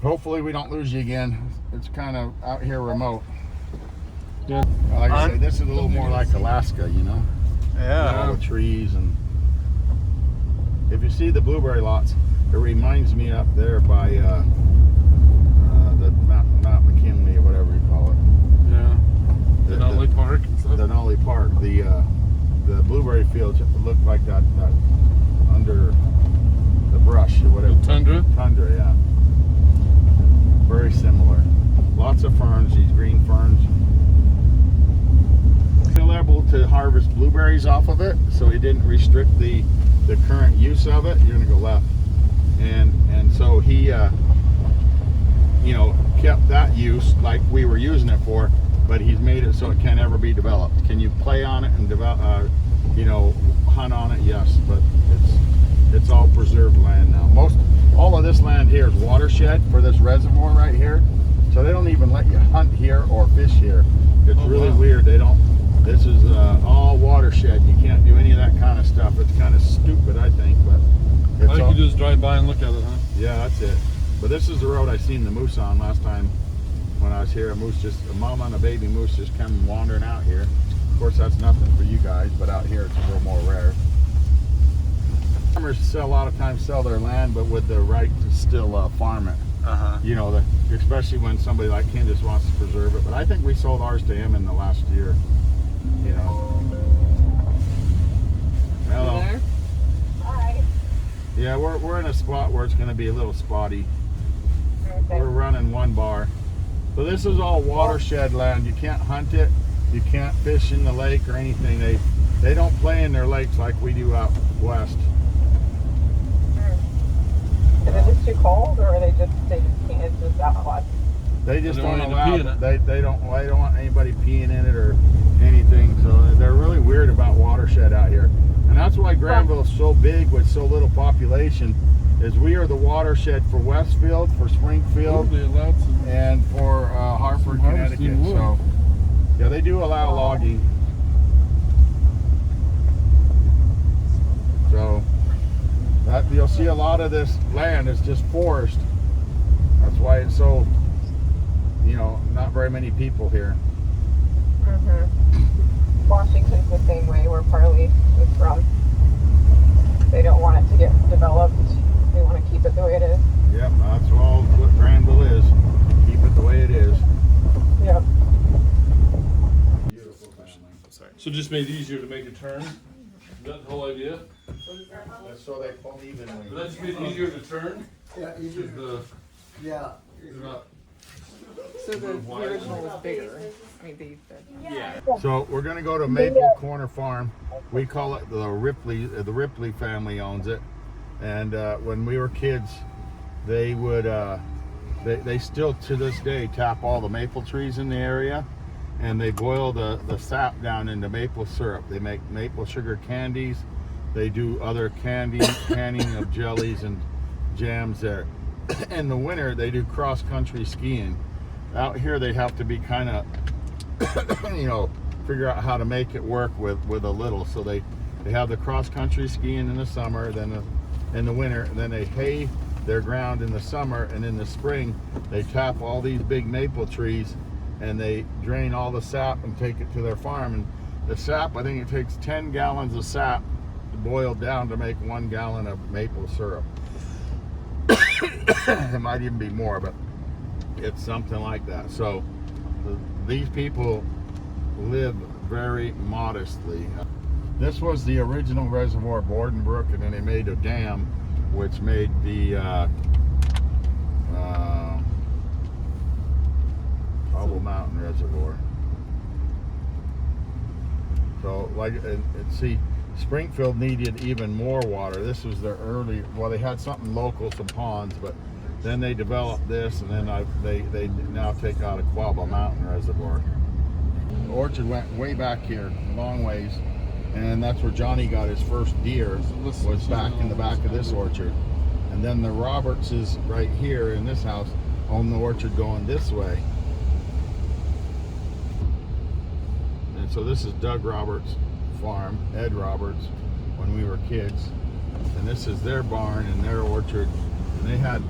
[SPEAKER 2] Hopefully we don't lose you again. It's kind of out here remote.
[SPEAKER 4] Yeah.
[SPEAKER 2] Like I say, this is a little more like Alaska, you know?
[SPEAKER 1] Yeah.
[SPEAKER 2] All the trees, and if you see the blueberry lots, it reminds me up there by the Mount McKinley or whatever you call it.
[SPEAKER 4] Yeah. Denali Park and stuff.
[SPEAKER 2] Denali Park. The blueberry fields look like that under the brush or whatever.
[SPEAKER 4] Tundra.
[SPEAKER 2] Tundra, yeah. Very similar. Lots of ferns, these green ferns. Still able to harvest blueberries off of it, so he didn't restrict the current use of it. You're gonna go left, and so he, kept that use like we were using it for, but he's made it so it can't ever be developed. Can you play on it and develop, hunt on it? Yes, but it's all preserved land now. All of this land here is watershed for this reservoir right here, so they don't even let you hunt here or fish here. It's really weird. They don't. This is all watershed. You can't do any of that kind of stuff. It's kind of stupid, I think, but it's
[SPEAKER 4] all you can do is drive by and look at it, huh?
[SPEAKER 2] Yeah, that's it. But this is the road I seen the moose on last time when I was here. A mama and a baby moose just come wandering out here. Of course, that's nothing for you guys, but out here it's a little more rare. Farmers a lot of times sell their land, but with the right to still farm it. You know, especially when somebody like him just wants to preserve it. But I think we sold ours to him in the last year. You know. Hello.
[SPEAKER 7] There?
[SPEAKER 3] Hi.
[SPEAKER 2] Yeah, we're in a spot where it's going to be a little spotty.
[SPEAKER 3] Okay.
[SPEAKER 2] We're running one bar. So this is all watershed land. You can't hunt it. You can't fish in the lake or anything. They don't play in their lakes like we do out west.
[SPEAKER 8] Is it just too cold, or they just can't? It's just outlawed.
[SPEAKER 2] They just
[SPEAKER 4] They
[SPEAKER 2] don't
[SPEAKER 4] don't
[SPEAKER 2] allow.
[SPEAKER 4] want you to pee in it.
[SPEAKER 2] They don't want anybody peeing in it or anything. So they're really weird about watershed out here, and that's why Granville is so big with so little population. Is we are the watershed for Westfield, for Springfield,
[SPEAKER 4] They allowed some.
[SPEAKER 2] and for Hartford,
[SPEAKER 4] Some
[SPEAKER 2] Connecticut.
[SPEAKER 4] harvesting wood.
[SPEAKER 2] So yeah, they do allow logging. So that you'll see a lot of this land is just forest. That's why it's so, not very many people here.
[SPEAKER 8] Washington's the same way, where Parley is from. They don't want it to get developed. They want to keep it the way it is.
[SPEAKER 2] Yep, that's all what Granville is. Keep it the way it is.
[SPEAKER 8] Yep.
[SPEAKER 2] Beautiful family.
[SPEAKER 4] So just made it easier to make a turn. Is that the whole idea?
[SPEAKER 2] So they pull evenly.
[SPEAKER 4] That just made it easier to turn.
[SPEAKER 5] Yeah,
[SPEAKER 4] Because
[SPEAKER 5] yeah.
[SPEAKER 4] they're not.
[SPEAKER 7] So the original was bigger. I mean,
[SPEAKER 2] So we're gonna go to Maple Corner Farm. We call it the Ripley. The Ripley family owns it. And when we were kids, they would. They still to this day tap all the maple trees in the area, and they boil the sap down into maple syrup. They make maple sugar candies. They do other canning of jellies and jams there. In the winter, they do cross-country skiing. Out here, they have to be kind of, figure out how to make it work with a little. So they have the cross-country skiing in the summer, then in the winter, and then they hay their ground in the summer, and in the spring, they tap all these big maple trees, and they drain all the sap and take it to their farm. And the sap, I think it takes 10 gallons of sap boiled down to make 1 gallon of maple syrup. It might even be more, but it's something like that. So these people live very modestly. This was the original reservoir, Borden Brook, and then they made a dam which made the Cobble Mountain Reservoir. So see, Springfield needed even more water. This was their they had something local, some ponds, but then they developed this, and then they now take out a Cobble Mountain Reservoir. The orchard went way back here, a long ways, and that's where Johnny got his first deer, was back in the back of this orchard. And then the Robertses right here in this house own the orchard going this way. And so this is Doug Roberts' farm, Ed Roberts, when we were kids. And this is their barn and their orchard. And they had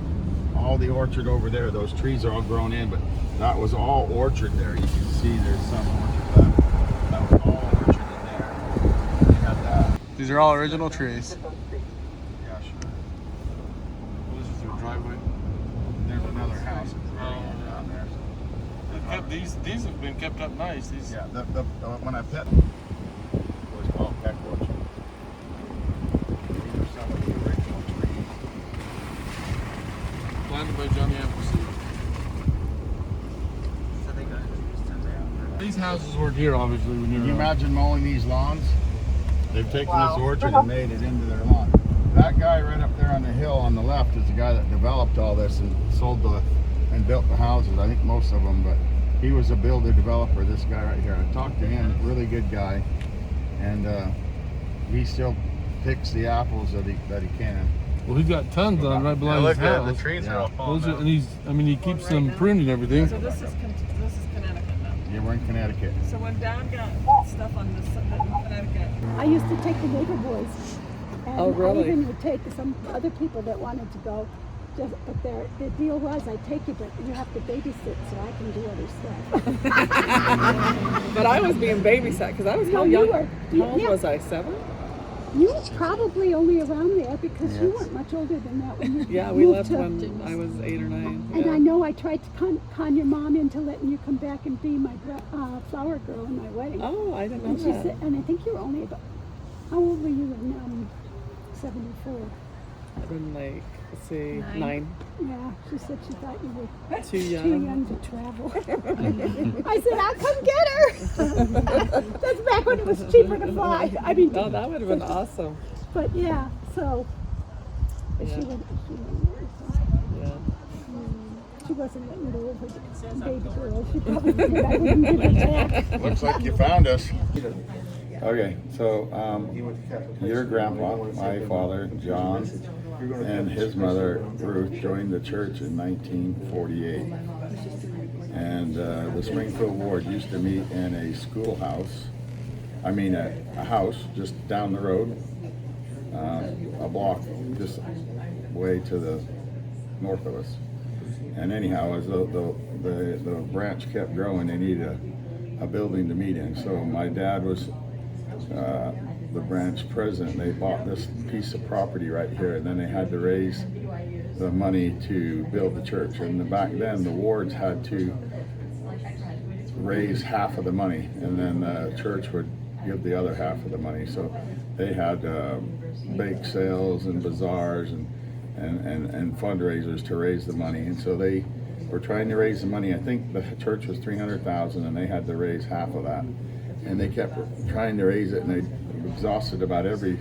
[SPEAKER 2] all the orchard over there. Those trees are all grown in, but that was all orchard there. You can see there's some orchard left. That was all orchard in there. They had that.
[SPEAKER 1] These are all original trees.
[SPEAKER 2] Yeah, sure.
[SPEAKER 4] This is your driveway.
[SPEAKER 2] There's another house down there.
[SPEAKER 4] These have been kept up nice. These.
[SPEAKER 2] Yeah, when I pet was called Peck Orchard. These are some of the original trees.
[SPEAKER 4] Planted by Johnny Appleseed. These houses weren't here, obviously, when you
[SPEAKER 2] Can
[SPEAKER 4] were.
[SPEAKER 2] you imagine mowing these lawns? They've taken this orchard and made it into their lawn. That guy right up there on the hill on the left is the guy that developed all this and and built the houses. I think most of them, but he was a builder developer. This guy right here. I talked to him. Really good guy, and he still picks the apples that he can.
[SPEAKER 4] Well, he's got tons on right below his house.
[SPEAKER 1] The trees are all falling
[SPEAKER 4] Those are,
[SPEAKER 1] down.
[SPEAKER 4] and he keeps them pruned and everything.
[SPEAKER 7] So this is Connecticut now.
[SPEAKER 2] Yeah, we're in Connecticut.
[SPEAKER 7] So when Dad got stuff on this in Connecticut,
[SPEAKER 9] I used to take the neighbor boys. And
[SPEAKER 7] Oh, really?
[SPEAKER 9] I even would take some other people that wanted to go. But the deal was, I take you, but you have to babysit so I can do other stuff.
[SPEAKER 7] but I was being babysat because I was
[SPEAKER 9] No,
[SPEAKER 7] how
[SPEAKER 9] you
[SPEAKER 7] young?
[SPEAKER 9] were.
[SPEAKER 7] How old
[SPEAKER 9] Yeah.
[SPEAKER 7] was I? 7?
[SPEAKER 9] You were probably only around there because you weren't much older than that when you
[SPEAKER 7] Yeah, we
[SPEAKER 9] moved
[SPEAKER 7] left
[SPEAKER 9] to,
[SPEAKER 7] when I was 8 or 9.
[SPEAKER 9] And
[SPEAKER 7] yeah.
[SPEAKER 9] I know I tried to con your mom into letting you come back and be my flower girl in my wedding.
[SPEAKER 7] Oh, I didn't know
[SPEAKER 9] And she
[SPEAKER 7] that.
[SPEAKER 9] said, and I think you were only about, how old were you in 74?
[SPEAKER 7] I've been like, let's see, 9.
[SPEAKER 9] Yeah, she said she thought you were
[SPEAKER 7] Too
[SPEAKER 9] too
[SPEAKER 7] young.
[SPEAKER 9] young to travel. I said, I'll come get her. That's back when it was cheaper to fly. I mean,
[SPEAKER 7] Oh, that would have been awesome.
[SPEAKER 9] but yeah, so but
[SPEAKER 7] Yeah.
[SPEAKER 9] she wouldn't
[SPEAKER 7] Yeah.
[SPEAKER 9] she wasn't letting go of her baby girl. She probably figured I wouldn't give her back.
[SPEAKER 2] Looks like you found us. Okay, so your grandpa, my father, John, and his mother, Ruth, joined the church in 1948. And the Springfield Ward used to meet in a schoolhouse. I mean, a house just down the road, a block just way to the north of us. And anyhow, as the branch kept growing, they needed a building to meet in. So my dad was the branch president. They bought this piece of property right here, and then they had to raise the money to build the church. And back then, the wards had to raise half of the money, and then the church would give the other half of the money. So they had bake sales and bazaars and fundraisers to raise the money. And so they were trying to raise the money. I think the church was $300,000, and they had to raise half of that. And they kept trying to raise it, and they exhausted about every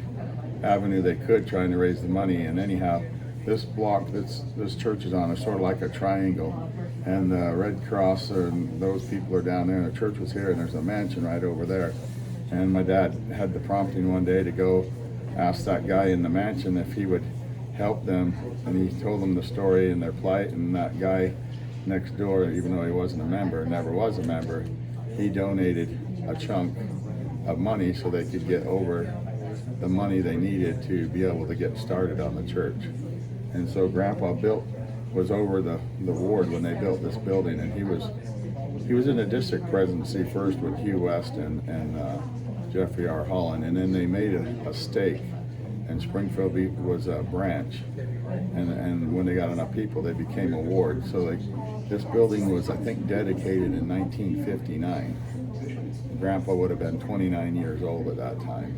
[SPEAKER 2] avenue they could trying to raise the money. And anyhow, this block this church is on is sort of like a triangle, and the Red Cross and those people are down there, and the church was here, and there's a mansion right over there. And my dad had the prompting one day to go ask that guy in the mansion if he would help them, and he told them the story and their plight. And that guy next door, even though he wasn't a member, never was a member, he donated a chunk of money so they could get over the money they needed to be able to get started on the church. And so Grandpa was over the ward when they built this building, and he was in the district presidency first with Hugh West and Jeffrey R. Holland, and then they made a stake, and Springfield was a branch, and when they got enough people, they became a ward. So this building was, I think, dedicated in 1959. Grandpa would have been 29 years old at that time,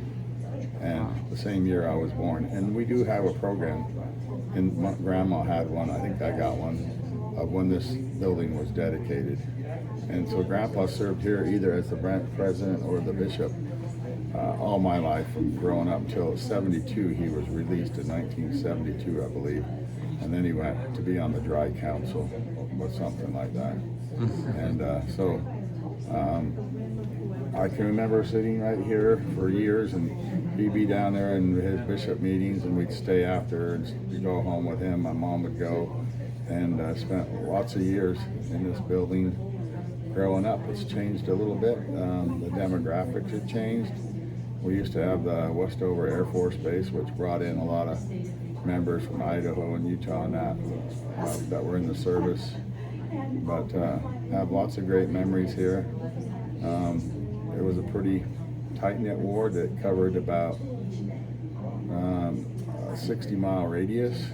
[SPEAKER 2] and the same year I was born. And we do have a program, and Grandma had one, I think I got one, of when this building was dedicated. And so Grandpa served here either as the branch president or the bishop all my life, from growing up until 72. He was released in 1972, I believe, and then he went to be on the Dry Council or something like that. And so I can remember sitting right here for years, and he'd be down there in his bishop meetings, and we'd stay after and go home with him. My mom would go, and spent lots of years in this building. growing up, it's changed a little bit. The demographics have changed. We used to have the Westover Air Force Base, which brought in a lot of members from Idaho and Utah and that were in the service. But have lots of great memories here. It was a pretty tight-knit ward that covered about a 60-mile radius,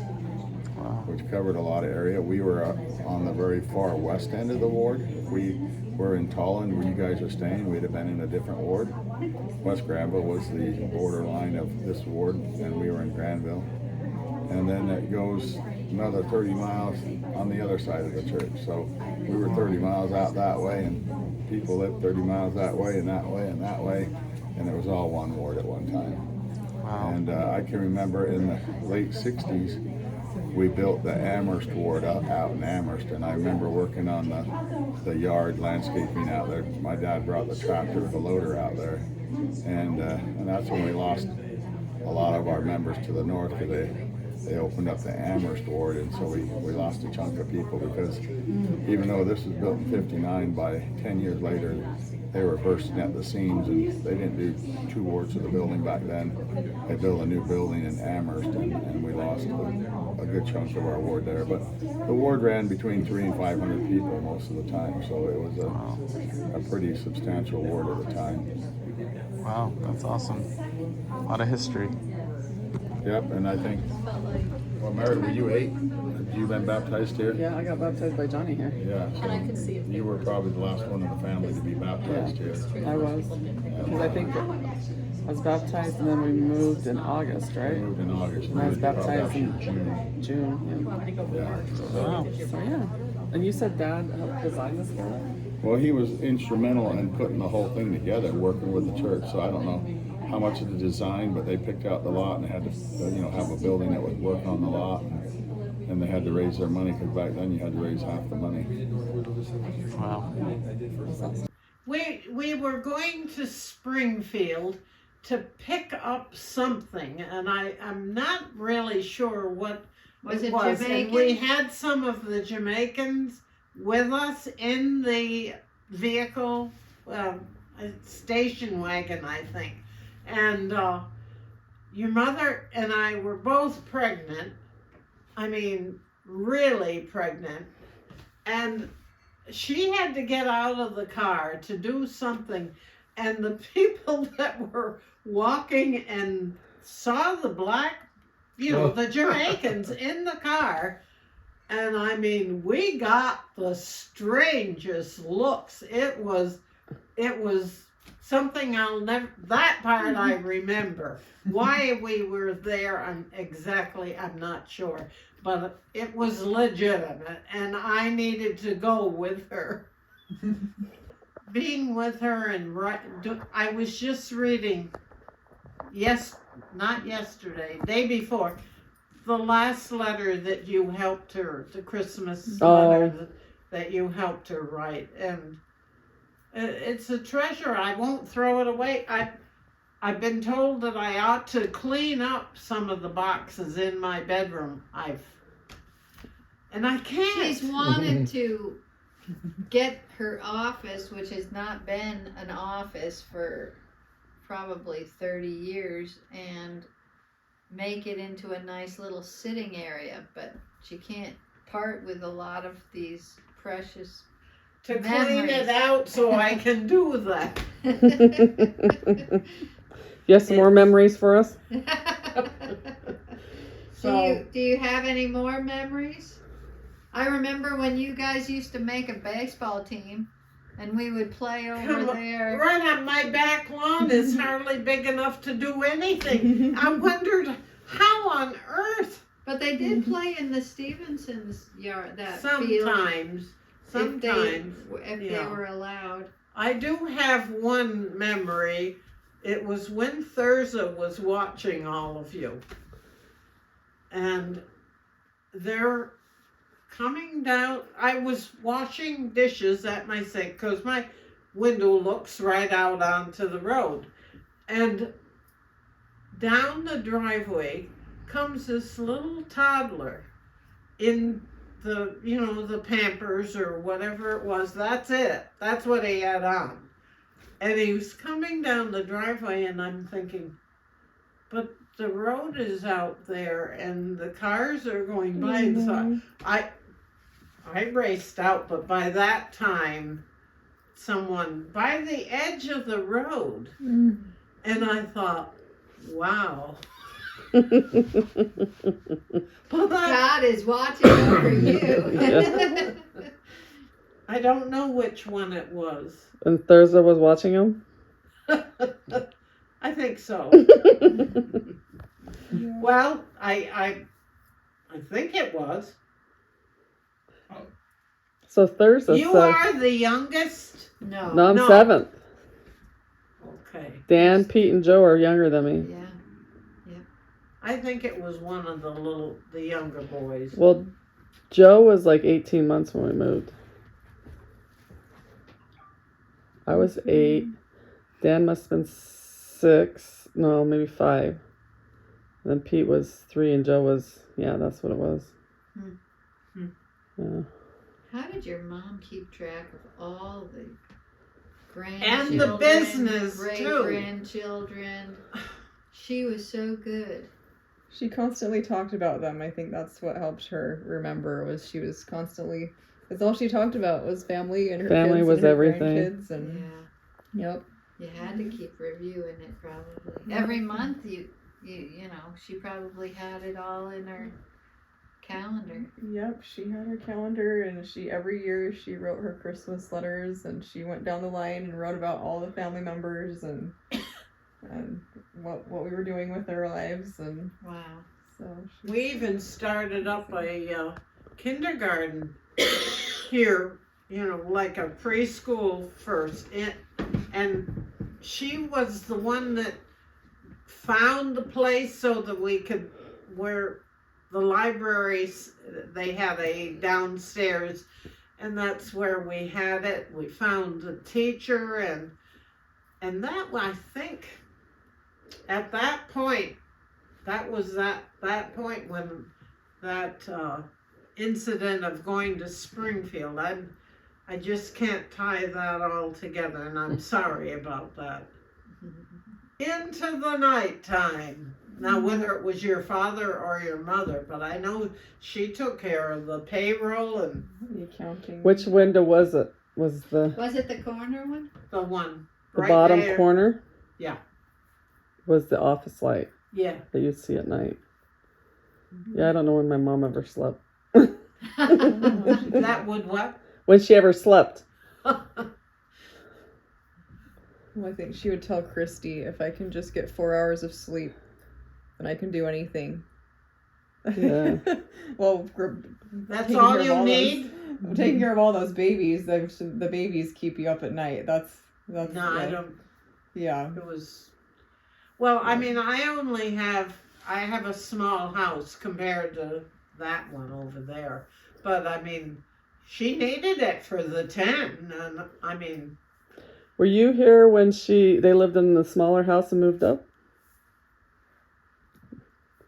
[SPEAKER 2] which covered a lot of area. We were on the very far west end of the ward. If we were in Tolland, where you guys are staying, we'd have been in a different ward. West Granville was the borderline of this ward, and we were in Granville. And then it goes another 30 miles on the other side of the church. So we were 30 miles out that way, and people lived 30 miles that way and that way and that way, and it was all one ward at one time.
[SPEAKER 1] Wow.
[SPEAKER 2] And I can remember in the late 60s, we built the Amherst ward out in Amherst, and I remember working on the yard landscaping out there. My dad brought the tractor with the loader out there, and that's when we lost a lot of our members to the north, because they opened up the Amherst ward, and so we lost a chunk of people, because even though this was built in 59, by 10 years later they were bursting at the seams, and they didn't do 2 wards of the building back then. They built a new building in Amherst, and we lost a good chunk of our ward there. But the ward ran between 300 and 500 people most of the time, so it was a pretty substantial ward at the time.
[SPEAKER 1] Wow, that's awesome. A lot of history.
[SPEAKER 2] Yep, and I think, well, Mary, were you 8? Have you been baptized here?
[SPEAKER 7] Yeah, I got baptized by Johnny here.
[SPEAKER 2] Yeah, so you were probably the last one in the family to be baptized here.
[SPEAKER 7] I was. Because I think I was baptized and then we moved in August,
[SPEAKER 2] We
[SPEAKER 7] right?
[SPEAKER 2] moved in August.
[SPEAKER 7] And I was baptized in
[SPEAKER 2] June.
[SPEAKER 7] June.
[SPEAKER 2] Yeah.
[SPEAKER 1] Wow.
[SPEAKER 7] Yeah. So yeah. And you said Dad helped design this for us?
[SPEAKER 2] Well, he was instrumental in putting the whole thing together, working with the church. So I don't know how much of the design, but they picked out the lot and had to, have a building that would work on the lot, and they had to raise their money, because back then you had to raise half the money.
[SPEAKER 1] Wow.
[SPEAKER 10] We were going to Springfield to pick up something, and I'm not really sure what it was. And we had some of the Jamaicans with us in the vehicle, a station wagon, I think. And your mother and I were both pregnant. I mean, really pregnant. And she had to get out of the car to do something. And the people that were walking and saw the the Jamaicans in the car. And I mean, we got the strangest looks. It was something that part I remember. Why we were there, I'm not sure. But it was legitimate, and I needed to go with her. Being with her, and I was just reading, not yesterday, day before, the last letter that you helped her, the Christmas letter that you helped her write, and it's a treasure. I won't throw it away. I've been told that I ought to clean up some of the boxes in my bedroom. And I can't.
[SPEAKER 11] She's wanted to get her office, which has not been an office for probably 30 years, and make it into a nice little sitting area, but she can't part with a lot of these precious
[SPEAKER 10] to clean it out so I can do that.
[SPEAKER 7] You have some more memories for us?
[SPEAKER 11] Do you have any more memories? I remember when you guys used to make a baseball team, and we would play over there.
[SPEAKER 10] Right on my back lawn is hardly big enough to do anything. I wondered how on earth.
[SPEAKER 11] But they did play in the Stevenson's yard.
[SPEAKER 10] Sometimes.
[SPEAKER 11] If they were allowed.
[SPEAKER 10] I do have one memory. It was when Thurza was watching all of you. And they're coming down. I was washing dishes at my sink because my window looks right out onto the road. And down the driveway comes this little toddler in the Pampers or whatever it was. That's it. That's what he had on. And he was coming down the driveway, and I'm thinking, but the road is out there and the cars are going by. And so I raced out, but by that time, someone by the edge of the road, and I thought, wow.
[SPEAKER 11] God is watching over you.
[SPEAKER 10] I don't know which one it was.
[SPEAKER 7] And Thursday was watching him?
[SPEAKER 10] I think so. Well, I think it was.
[SPEAKER 7] So Thursday.
[SPEAKER 10] You are the youngest?
[SPEAKER 7] No, I'm 7th.
[SPEAKER 10] Okay.
[SPEAKER 7] Dan, Pete, and Joe are younger than me.
[SPEAKER 11] Yeah.
[SPEAKER 10] I think it was one of the younger boys.
[SPEAKER 7] Well, Joe was like 18 months when we moved. I was 8. Dan must have been 6. No, maybe 5. Then Pete was 3 and Joe was, that's what it was. Yeah.
[SPEAKER 11] How did your mom keep track of all the grandchildren
[SPEAKER 10] and the business too?
[SPEAKER 11] Grandchildren. She was so good.
[SPEAKER 8] She constantly talked about them. I think that's what helped her remember. Was she was constantly. That's all she talked about was family and her
[SPEAKER 7] family
[SPEAKER 8] kids
[SPEAKER 7] was
[SPEAKER 8] and her
[SPEAKER 7] everything.
[SPEAKER 8] Grandkids and yep.
[SPEAKER 11] You had to keep reviewing it probably every month. You know, she probably had it all in her calendar.
[SPEAKER 8] Yep, she had her calendar, and every year she wrote her Christmas letters, and she went down the line and wrote about all the family members and what we were doing with our lives. And
[SPEAKER 11] wow.
[SPEAKER 8] So
[SPEAKER 10] we even started up a kindergarten here, like a preschool first, and she was the one that found the place so that we could, where the libraries, they had a downstairs, and that's where we had it. We found the teacher, and that, I think, at that point, that was that point when that incident of going to Springfield, I just can't tie that all together, and I'm sorry about that. Into the nighttime. Now, whether it was your father or your mother, but I know she took care of the payroll and
[SPEAKER 8] the accounting.
[SPEAKER 7] Which window was it? Was
[SPEAKER 11] it the corner one?
[SPEAKER 10] The one.
[SPEAKER 7] The
[SPEAKER 10] right
[SPEAKER 7] bottom
[SPEAKER 10] there.
[SPEAKER 7] corner?
[SPEAKER 10] Yeah.
[SPEAKER 7] Was the office light.
[SPEAKER 10] Yeah.
[SPEAKER 7] That you'd see at night. Yeah, I don't know when my mom ever slept.
[SPEAKER 10] That would what?
[SPEAKER 7] When she ever slept.
[SPEAKER 8] Well, I think she would tell Christy, if I can just get 4 hours of sleep, then I can do anything.
[SPEAKER 7] Yeah.
[SPEAKER 8] Well,
[SPEAKER 10] that's all you need?
[SPEAKER 8] Taking care of all those babies, the babies keep you up at night. That's
[SPEAKER 10] no, I don't.
[SPEAKER 8] Yeah.
[SPEAKER 10] It was, well, I mean, I have a small house compared to that one over there. But, I mean, she needed it for the 10, and, I mean...
[SPEAKER 7] Were you here when they lived in the smaller house and moved up?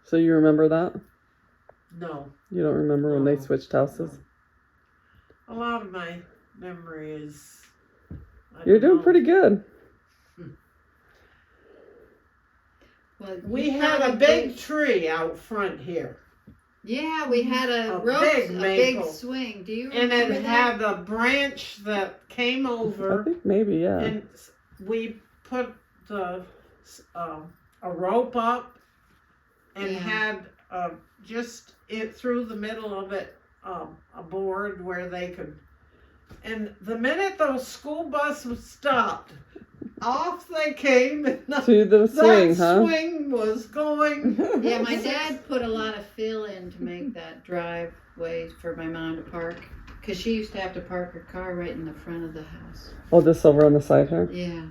[SPEAKER 7] So you remember that?
[SPEAKER 10] No.
[SPEAKER 7] You don't remember when they switched houses?
[SPEAKER 10] A lot of my memory is...
[SPEAKER 7] You're doing pretty good.
[SPEAKER 11] Well,
[SPEAKER 10] we had a big tree out front here.
[SPEAKER 11] Yeah, we had a big swing. Do you remember
[SPEAKER 10] and it
[SPEAKER 11] that?
[SPEAKER 10] had a branch that came over.
[SPEAKER 7] I think maybe, yeah.
[SPEAKER 10] And we put a rope up and had just it through the middle of it a board where they could. And the minute those school buses stopped, off they came. And
[SPEAKER 7] to the swing,
[SPEAKER 10] that swing was going.
[SPEAKER 11] Yeah, my dad put a lot of fill in to make that driveway for my mom to park. Because she used to have to park her car right in the front of the house.
[SPEAKER 7] Oh, this over on the side here?
[SPEAKER 11] Yeah.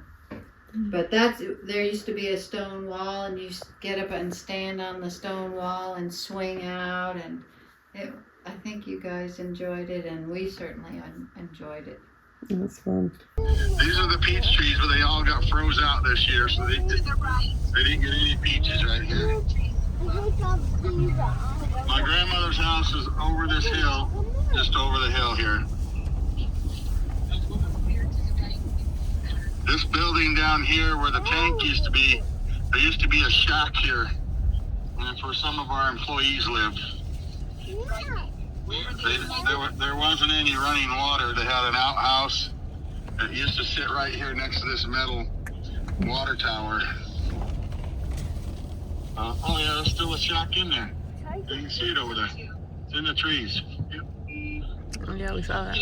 [SPEAKER 11] But there used to be a stone wall, and you get up and stand on the stone wall and swing out. And I think you guys enjoyed it, and we certainly enjoyed it.
[SPEAKER 7] That's fun.
[SPEAKER 2] These are the peach trees, but they all got froze out this year, so they didn't get any peaches right here. My grandmother's house is over this hill, just over the hill here. This building down here where the tank used to be, there used to be a shack here, and it's where some of our employees lived. There wasn't any running water. They had an outhouse. It used to sit right here next to this metal water tower. Oh yeah, there's still a shack in there. You can see it over there. It's in the trees.
[SPEAKER 7] Oh, yeah, we saw that.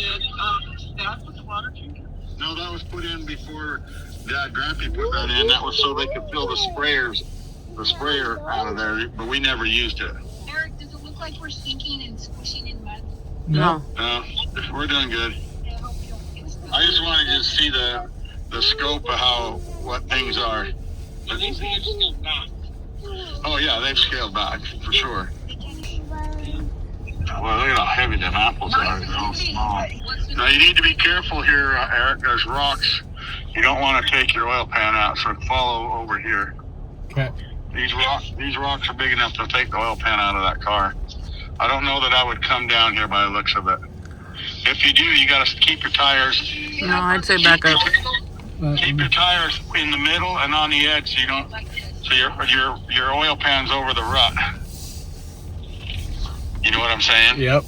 [SPEAKER 6] That was the water tank?
[SPEAKER 2] No, that was put in before Dad Grampy put that in. That was so they could fill the sprayer out of there, but we never used it.
[SPEAKER 12] Eric, does it look like we're sinking and squishing in mud?
[SPEAKER 7] No.
[SPEAKER 2] No, we're doing good. I just wanted you to see the scope of what things are. Oh yeah, they've scaled back for sure. Well, look at how heavy them apples are. They're all small. Now you need to be careful here, Eric. There's rocks. You don't want to take your oil pan out, so follow over here.
[SPEAKER 1] Okay.
[SPEAKER 2] These rocks are big enough to take the oil pan out of that car. I don't know that I would come down here by the looks of it. If you do, you got to keep your tires.
[SPEAKER 7] No, I'd say back up.
[SPEAKER 2] Keep your tires in the middle and on the edge, so you don't. So your oil pan's over the rut. You know what I'm saying?
[SPEAKER 1] Yep.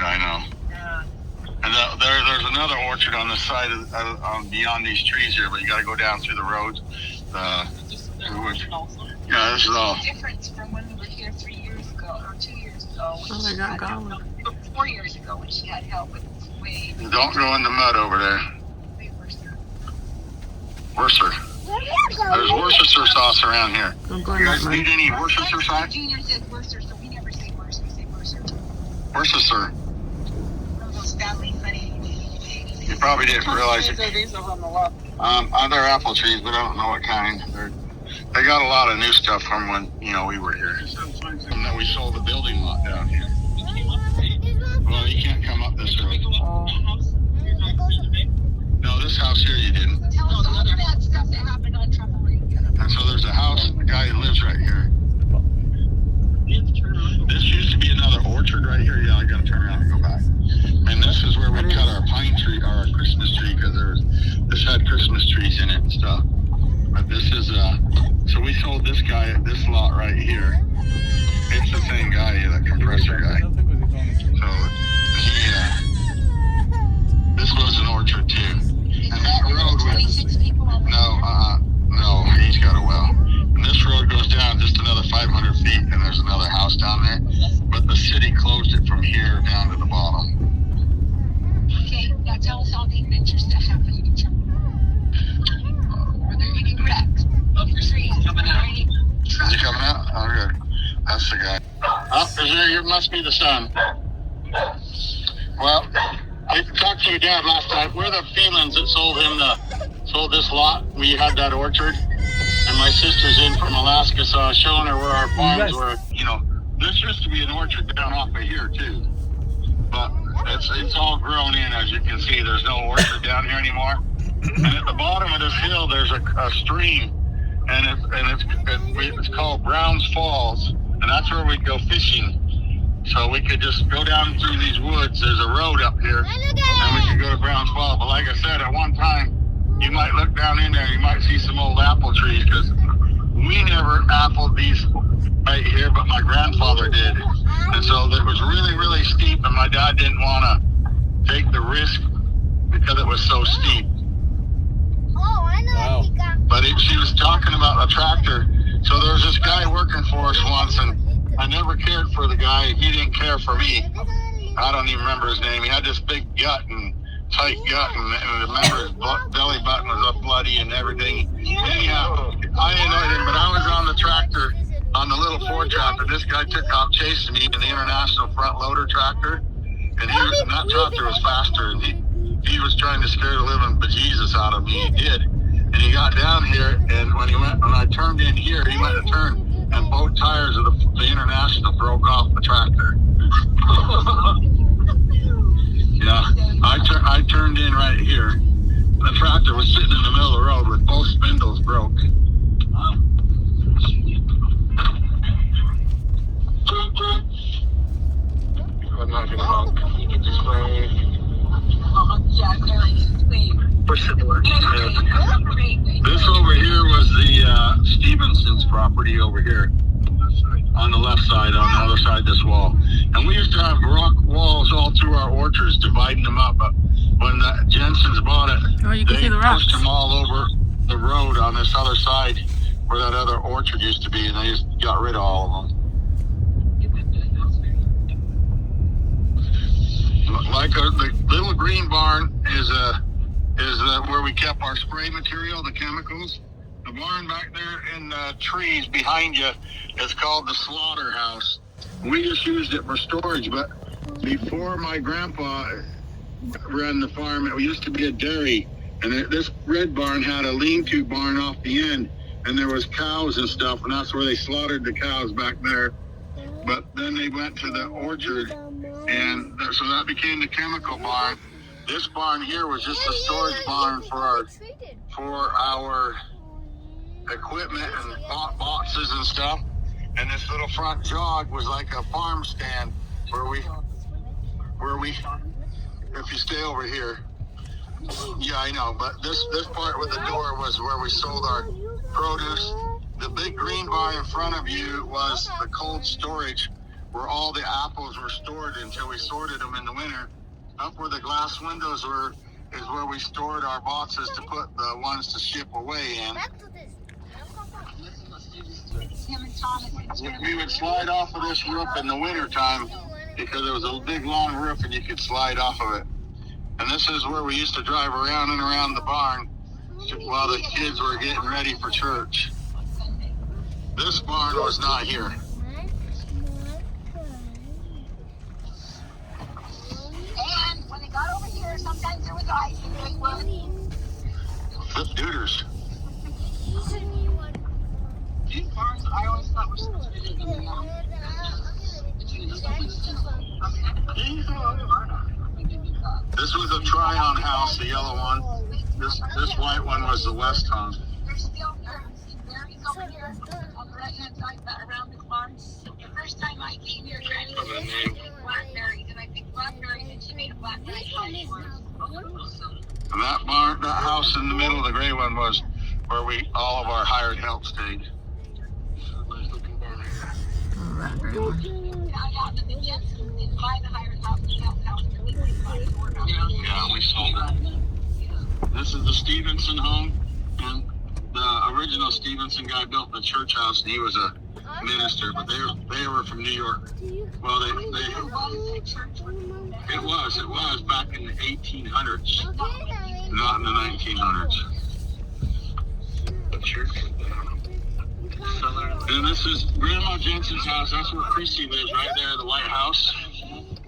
[SPEAKER 2] I know. And there's another orchard on the side of beyond these trees here, but you got to go down through the roads. Yeah, this is all.
[SPEAKER 12] Difference from when we were here 3 years ago or 2 years ago.
[SPEAKER 7] Oh, they got going.
[SPEAKER 12] 4 years ago when she had help with way.
[SPEAKER 2] Don't go in the mud over there. Worcester. There's Worcester sauce around here.
[SPEAKER 7] Don't go in
[SPEAKER 2] You guys
[SPEAKER 7] that
[SPEAKER 2] need
[SPEAKER 7] mud.
[SPEAKER 2] any Worcester sauce?
[SPEAKER 12] Junior says Worcester, so we never say Worcester, we say Worcester.
[SPEAKER 2] Worcester.
[SPEAKER 12] One of those family funny.
[SPEAKER 2] You probably didn't realize it.
[SPEAKER 6] These are on the left.
[SPEAKER 2] Other apple trees, but I don't know what kind. They got a lot of new stuff from when we were here. And then we sold the building lot down here. Well, you can't come up this road. No, this house here you didn't.
[SPEAKER 12] Tell us all the bad stuff that happened on Trumbull Ring.
[SPEAKER 2] And so there's a house, the guy who lives right here. This used to be another orchard right here. Yeah, I gotta turn around and go back. And this is where we cut our pine tree, or our Christmas tree, because this had Christmas trees in it and stuff. But this is, so we sold this guy this lot right here. It's the same guy, the compressor guy. So, this was an orchard too. And that road was, no, he's got a well. And this road goes down just another 500 feet, and there's another house down there. But the city closed it from here down to the bottom.
[SPEAKER 12] Okay, now tell us all the adventures that happened in Trumbull. Were there any wrecks of trees? Coming out.
[SPEAKER 2] Is he coming out? Oh, good. That's the guy. Oh, it must be the sun. Well, I talked to your dad last time. We're the Phelons that sold this lot. We had that orchard. And my sister's in from Alaska, so I was showing her where our farms were. This used to be an orchard down off of here, too. But it's all grown in, as you can see. There's no orchard down here anymore. And at the bottom of this hill, there's a stream. And it's called Brown's Falls. And that's where we'd go fishing. So we could just go down through these woods. There's a road up here, and we could go to Brown's Falls. But like I said, at one time, you might look down in there, you might see some old apple trees, because we never appled these right here, but my grandfather did. And so it was really, really steep, and my dad didn't want to take the risk because it was so steep.
[SPEAKER 9] Oh, I know.
[SPEAKER 1] Wow.
[SPEAKER 2] But she was talking about a tractor. So there was this guy working for us once, and I never cared for the guy. He didn't care for me. I don't even remember his name. He had this big gut and tight gut, and I remember his belly button was up bloody and everything. Anyhow, I didn't know anything, but I was on the tractor, on the little Ford tractor. This guy took off chasing me in the International Front Loader tractor, and that tractor was faster, and he was trying to scare the living bejesus out of me. He did. And he got down here, and when I turned in here, he went to turn, and both tires of the International broke off the tractor. Yeah, I turned in right here. The tractor was sitting in the middle of the road with both spindles broke. This over here was the Stevenson's property over here. On the left side, on the other side of this wall. And we used to have rock walls all through our orchards, dividing them up. But when the Jensens bought it, they pushed them all over the road on this other side where that other orchard used to be, and they just got rid of all of them. Like the little green barn is where we kept our spray material, the chemicals. The barn back there in the trees behind you is called the slaughterhouse. We just used it for storage, but before my grandpa ran the farm, it used to be a dairy. And this red barn had a lean-to barn off the end, and there was cows and stuff, and that's where they slaughtered the cows back there. But then they went to the orchard, and so that became the chemical barn. This barn here was just a storage barn for our equipment and boxes and stuff. And this little front jog was like a farm stand where we, if you stay over here, yeah, I know, but this part with the door was where we sold our produce. The big green bar in front of you was the cold storage where all the apples were stored until we sorted them in the winter. Up where the glass windows were is where we stored our boxes to put the ones to ship away in. We would slide off of this roof in the winter time because it was a big long roof and you could slide off of it. And this is where we used to drive around and around the barn while the kids were getting ready for church. This barn was not here.
[SPEAKER 12] And when they got over here, sometimes there was ice and they were
[SPEAKER 2] Dooders.
[SPEAKER 12] These barns I always thought were supposed to be in the
[SPEAKER 2] This was a Tryon house, the yellow one. This white one was the West home.
[SPEAKER 12] There's still berries over here on the right hand side around this barn. The first time I came here, Granny picked blackberries, and I picked blackberries, and she made a blackberry pie for us.
[SPEAKER 2] And that barn, that house in the middle, the gray one, was where all of our hired help stayed. Yeah, we sold it. This is the Stevenson home, and the original Stevenson guy built the church house, and he was a minister, but they were from New York. Well, it was back in the 1800s, not in the 1900s. And this is Grandma Jensen's house. That's where Chrissy lives, right there, the white house.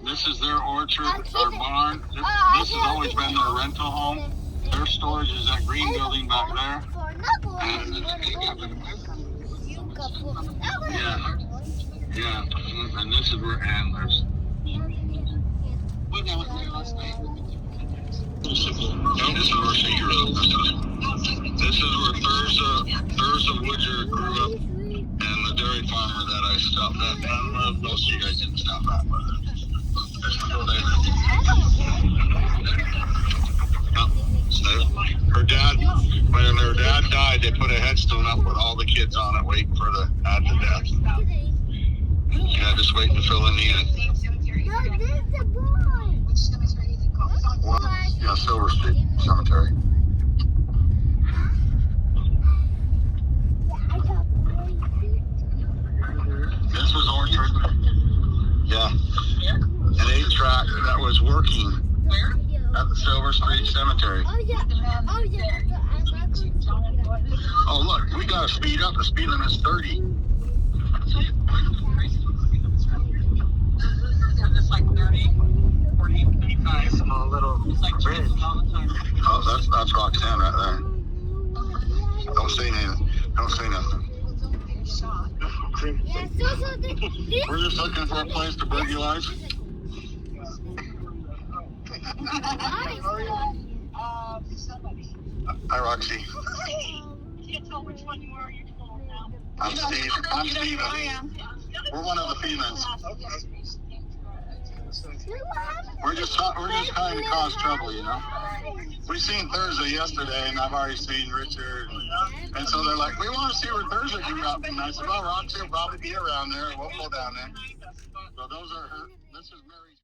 [SPEAKER 2] This is their orchard, our barn. This has always been their rental home. Their storage is that green building back there. And yeah. And this is where Ann lives. This is where she grew up. This is where Thurza Woodger grew up, and the dairy farmer that I stopped at. And most of you guys didn't stop at, but this is where they lived. Her dad, when her dad died, they put a headstone up with all the kids on it, waiting for the dad to death. Yeah, just waiting to fill in the end. Yeah, Silver Street Cemetery. This was Orchard. Yeah. An 8-track that was working at the Silver Street Cemetery. Oh, look, we got to speed up. The speed limit's 30.
[SPEAKER 6] It's like 30, 40, 55. Small little. It's like changes all the time.
[SPEAKER 2] Oh, that's Roxanne right there. Don't say anything. Don't say nothing. We're just looking for a place to burglarize. Hi, Roxy.
[SPEAKER 12] Can't tell which one you are. You're tall now.
[SPEAKER 2] I'm Steve. I'm Steven. We're one of the Phelons. We're just trying to cause trouble, you know. we seen Thursday yesterday, and I've already seen Richard. And so they're like, we want to see where Thursday can up. And I said, well, Roxy will probably be around there. We'll go down there. So those are her. This is Mary's.